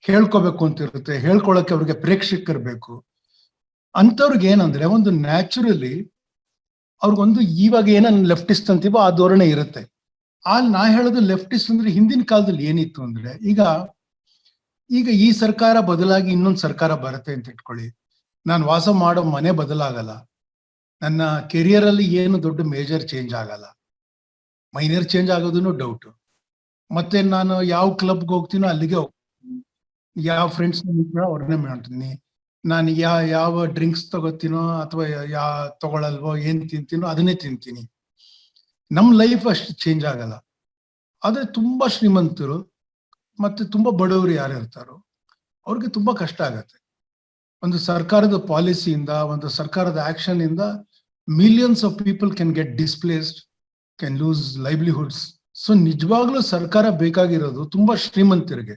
ಹೇಳ್ಕೋಬೇಕು ಅಂತ ಇರುತ್ತೆ. ಹೇಳ್ಕೊಳಕ್ಕೆ ಅವ್ರಿಗೆ ಪ್ರೇಕ್ಷಕರು ಬೇಕು. ಅಂತವ್ರಿಗೆ ಏನಂದ್ರೆ ಒಂದು ನ್ಯಾಚುರಲಿ ಅವ್ರಿಗೊಂದು ಇವಾಗ ಏನನ್ನ ಲೆಫ್ಟಿಸ್ಟ್ ಅಂತೀವೋ ಆ ಧೋರಣೆ ಇರುತ್ತೆ. ನಾ ಹೇಳೋದು ಲೆಫ್ಟಿಸ್ಟ್ ಅಂದ್ರೆ ಹಿಂದಿನ ಕಾಲದಲ್ಲಿ ಏನಿತ್ತು ಅಂದ್ರೆ, ಈಗ ಈ ಸರ್ಕಾರ ಬದಲಾಗಿ ಇನ್ನೊಂದು ಸರ್ಕಾರ ಬರುತ್ತೆ ಅಂತ ಇಟ್ಕೊಳ್ಳಿ. ನಾನು ವಾಸ ಮಾಡೋ ಮನೆ ಬದಲಾಗಲ್ಲ, ನನ್ನ ಕೆರಿಯರ್ ಅಲ್ಲಿ ಏನು ದೊಡ್ಡ ಮೇಜರ್ ಚೇಂಜ್ ಆಗಲ್ಲ, ಮೈನರ್ ಚೇಂಜ್ ಆಗೋದನ್ನು ಡೌಟ್. ಮತ್ತೆ ನಾನು ಯಾವ ಕ್ಲಬ್ಗೆ ಹೋಗ್ತೀನೋ ಅಲ್ಲಿಗೆ ಹೋಗ್ತೀನಿ, ಯಾವ ಫ್ರೆಂಡ್ಸ್ ಅವ್ರನ್ನೇ ಮಾಡ್ತೀನಿ, ನಾನು ಯಾವ ಡ್ರಿಂಕ್ಸ್ ತಗೋತೀನೋ ಅಥವಾ ತಗೊಳಲ್ವೋ, ಏನ್ ತಿಂತೀನೋ ಅದನ್ನೇ ತಿಂತೀನಿ. ನಮ್ ಲೈಫ್ ಅಷ್ಟು ಚೇಂಜ್ ಆಗಲ್ಲ. ಆದ್ರೆ ತುಂಬಾ ಶ್ರೀಮಂತರು ಮತ್ತೆ ತುಂಬಾ ಬಡವರು ಯಾರು ಇರ್ತಾರೋ ಅವ್ರಿಗೆ ತುಂಬಾ ಕಷ್ಟ ಆಗತ್ತೆ. ಒಂದು ಸರ್ಕಾರದ ಪಾಲಿಸಿಯಿಂದ, ಒಂದು ಸರ್ಕಾರದ ಆಕ್ಷನ್ ಇಂದ millions of people can get displaced, can loose livelihoods. So ನಿಜವಾಗ್ಲೂ ಸರ್ಕಾರ ಬೇಕಾಗಿರೋದು ತುಂಬಾ ಶ್ರೀಮಂತರಿಗೆ.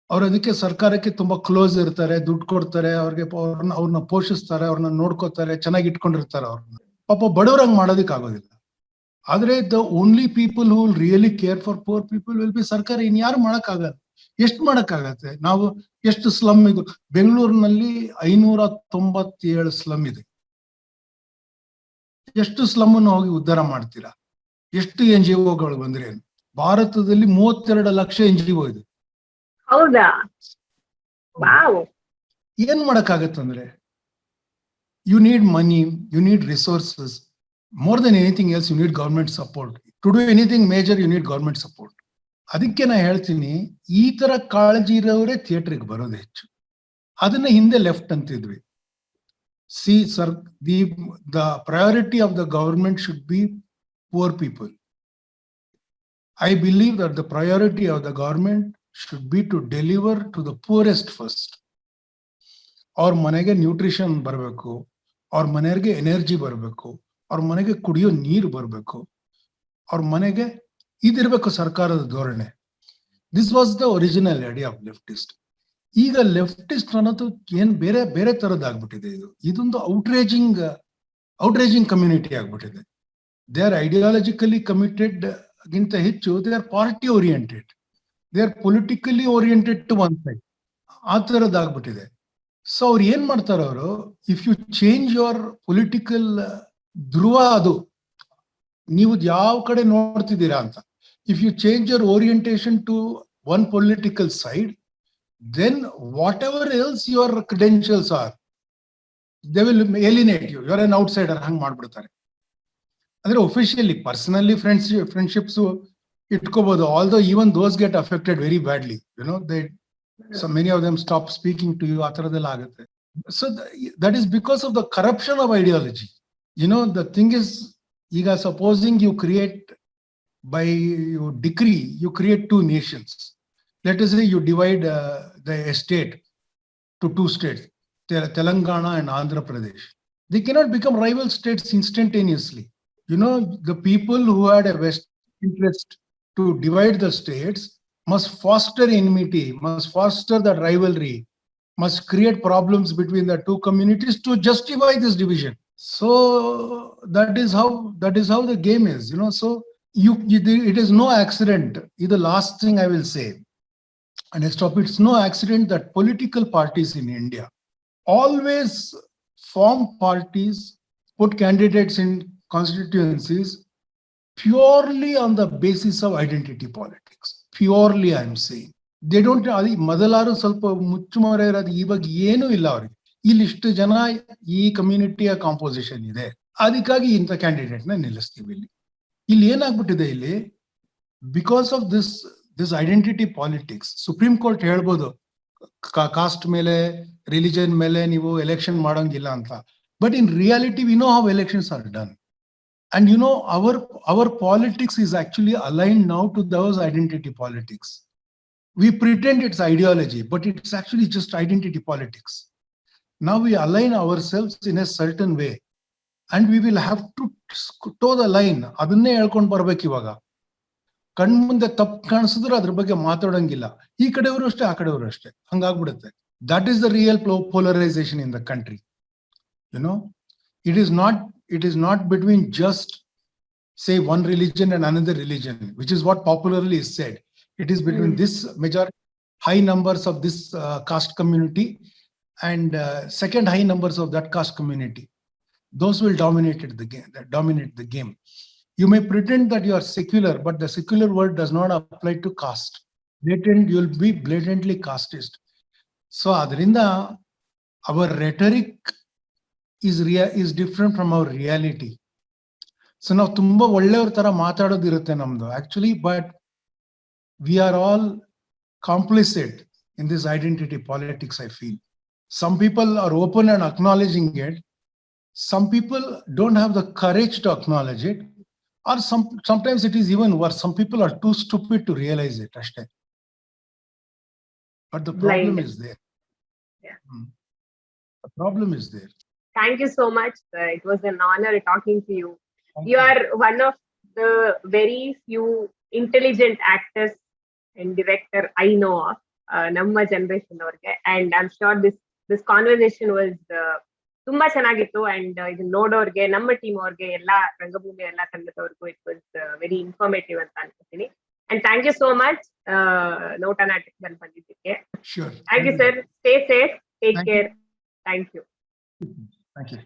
ಅವ್ರು ಅದಕ್ಕೆ ಸರ್ಕಾರಕ್ಕೆ ತುಂಬಾ ಕ್ಲೋಸ್ ಇರ್ತಾರೆ, ದುಡ್ಡು ಕೊಡ್ತಾರೆ, ಅವ್ರನ್ನ ಪೋಷಿಸ್ತಾರೆ, ಅವ್ರನ್ನ ನೋಡ್ಕೋತಾರೆ, ಚೆನ್ನಾಗಿ ಇಟ್ಕೊಂಡಿರ್ತಾರೆ ಅವ್ರನ್ನ. ಪಾಪ ಬಡವ್ರಂಗ್ ಮಾಡೋದಕ್ಕೆ ಆಗೋದಿಲ್ಲ. ಆದ್ರೆ the only people who will really care for poor people will be ಸರ್ಕಾರ. ಇನ್ಯಾರು ಮಾಡಕ್ಕಾಗಲ್ಲ. ಎಷ್ಟು ಮಾಡಕ್ಕಾಗತ್ತೆ? ನಾವು ಎಷ್ಟು ಸ್ಲಮ್ ಇದು? ಬೆಂಗಳೂರಿನಲ್ಲಿ 597 ಸ್ಲಮ್ ಇದೆ. ಎಷ್ಟು ಸ್ಲಮ್ ಅನ್ನು ಹೋಗಿ ಉದ್ಧಾರ ಮಾಡ್ತೀರಾ? ಎಷ್ಟು NGOಗಳು ಬಂದ್ರೆ? ಭಾರತದಲ್ಲಿ 32 ಲಕ್ಷ NGO ಇದೆ. ಹೌದಾ? ವಾವ್! ಏನ್ ಮಾಡಕ್ಕಾಗತ್ತಂದ್ರೆ, you need money, you need resources. More than anything else you need government support. To do anything major you need government support. ಅದಕ್ಕೆ ನಾ ಹೇಳ್ತೀನಿ, ಈ ತರ ಕಾಳಜಿ ಇರೋರೇ ಥಿಯೇಟರ್ಗೆ ಬರೋದು ಹೆಚ್ಚು. ಅದನ್ನ ಹಿಂದೆ ಲೆಫ್ಟ್ ಅಂತಿದ್ವಿ. Sir, the priority of the government should be poor people. I believe that the priority of the government should be to deliver to the poorest first. ಅವ್ರ ಮನೆಗೆ ನ್ಯೂಟ್ರಿಷನ್ ಬರಬೇಕು, ಅವ್ರ ಮನೆಯವರಿಗೆ ಎನರ್ಜಿ ಬರಬೇಕು, ಅವ್ರ ಮನೆಗೆ ಕುಡಿಯೋ ನೀರು ಬರಬೇಕು, ಅವ್ರ ಮನೆಗೆ ಇದಿರ್ಬೇಕು ಸರ್ಕಾರದ ಧೋರಣೆ. This was the original idea of leftist. ಈಗ ಲೆಫ್ಟಿಸ್ಟ್ ಅನ್ನೋದು ಏನ್ ಬೇರೆ ಬೇರೆ ತರದ್ದಾಗ್ಬಿಟ್ಟಿದೆ. ಇದೊಂದು ಔಟ್ರೇಜಿಂಗ್ ಕಮ್ಯುನಿಟಿ ಆಗ್ಬಿಟ್ಟಿದೆ. ದೇ ಆರ್ ಐಡಿಯಾಲಜಿಕಲಿ ಕಮಿಟೆಡ್ ಗಿಂತ ಹೆಚ್ಚು they are party oriented, they are politically oriented to one side. ಆ ತರದ್ದಾಗ್ಬಿಟ್ಟಿದೆ. ಸೊ ಅವ್ರು ಏನ್ ಮಾಡ್ತಾರೆ, ಅವರು if you change your political ಧ್ರುವ, ಅದು ನೀವು ಯಾವ ಕಡೆ ನೋಡ್ತಿದ್ದೀರಾ ಅಂತ, if you change your orientation to one political side, then what ever else your credentials are, they will alienate you, you're an outsider. ಹಂಗ್ ಮಾಡ್ಬಿಡ್ತಾರೆ. ಅಂದ್ರೆ ಒಫಿಷಿಯಲಿ ಪರ್ಸನಲಿ ಫ್ರೆಂಡ್ಶಿಪ್ಸ್ ಇಟ್ಕೋಬಹುದು. Although even those get affected very badly, they so many of them stop speaking to you. ಆ ತರದೆಲ್ಲ ಆಗುತ್ತೆ. So that is because of the corruption of ideology. You know, the thing is, supposing you create, by your decree, you create two nations. Let us say you divide the state to two states, Telangana and Andhra Pradesh. They cannot become rival states instantaneously. You know, the people who had a vested interest to divide the states must foster enmity, must foster the rivalry, must create problems between the two communities to justify this division. So that is how the game is, you know. So it is no accident. Is the last thing I will say, and I stop. It's no accident that political parties in India always form parties, put candidates in constituencies purely on the basis of identity politics. Purely, I am saying. They don't, ಮೊದಲಾರು ಸ್ವಲ್ಪ ಮುಚ್ಚುಮರೆ ಇರೋದು, ಇವಾಗ ಏನೂ ಇಲ್ಲ ಅವ್ರಿಗೆ. ಇಲ್ಲಿ ಇಷ್ಟು ಜನ ಈ ಕಮ್ಯುನಿಟಿಯ ಕಾಂಪೋಸಿಷನ್ ಇದೆ, ಅದಕ್ಕಾಗಿ ಇಂಥ ಕ್ಯಾಂಡಿಡೇಟ್ ನ ನಿಲ್ಲಿಸ್ತೀವಿ. ಇಲ್ಲಿ ಏನಾಗ್ಬಿಟ್ಟಿದೆ, ಇಲ್ಲಿ because of this identity politics, supreme court ಹೇಳ್ಬೋದು ಕಾಸ್ಟ್ ಮೇಲೆ, ರಿಲಿಜನ್ ಮೇಲೆ ನೀವು ಎಲೆಕ್ಷನ್ ಮಾಡೋಂಗಿಲ್ಲ ಅಂತ. But in reality we know how elections are done. And you know, our politics is actually aligned now to those identity politics. We pretend it's ideology, but it's actually just identity politics. Now we align ourselves in a certain way, and we will have to toe the line. ಅದನ್ನೇ ಹೇಳ್ಕೊಂಡು ಬರ್ಬೇಕು ಇವಾಗ. ಕಣ್ಮುಂದೆ ತಪ್ಪು ಕಾಣಿಸಿದ್ರು ಅದ್ರ ಬಗ್ಗೆ ಮಾತಾಡೋಂಗಿಲ್ಲ. ಈ ಕಡೆಯವರು ಅಷ್ಟೇ, ಆ ಕಡೆಯವರು ಅಷ್ಟೇ, ಹಂಗಾಗ್ಬಿಡುತ್ತೆ. That is the real polarization in the country. You know, it is not between just, say, one religion and another religion, which is what popularly is said. It is between this majority, high numbers of this caste community, and second high numbers of that caste community. Those will dominate the game. You may pretend that you are secular, but the secular word does not apply to caste. You'll be blatantly casteist. So adrinda our rhetoric is different from our reality. So ನಾವು ತುಂಬಾ ಒಳ್ಳೆಯವ್ರ ತರ ಮಾತಾಡೋದಿರುತ್ತೆ ನಮ್ದು actually, but we are all complicit in this identity politics, I feel. Some people are open and acknowledging it. Some people don't have the courage to acknowledge it, or sometimes it is even worse. Some people are too stupid to realize it. Ashte. But the problem is there. Yeah. The problem is there. Thank you so much. It was an honor talking to you. You are one of the very few intelligent actors and director I know of, ನಮ್ಮ generation ಅವ್ರಿಗೆ. And I'm sure this conversation was ತುಂಬಾ ಚೆನ್ನಾಗಿತ್ತು. And ಇದನ್ನ ನೋಡೋರ್ಗೆ, ನಮ್ಮ team ಅವ್ರಿಗೆ, ಎಲ್ಲಾ ರಂಗಭೂಮಿ ಎಲ್ಲಾ ತಂಡದವ್ರಿಗೂ it was very informative ಅಂತ ಅನ್ಕೋತೀನಿ. And thank you so much, ನೋಟ ನಾಟಕದಲ್ಲಿ ಬಂದಿದ್ದಕ್ಕೆ. Sure. Thank you, sir. Stay safe. Take care. Thank you. Thank you.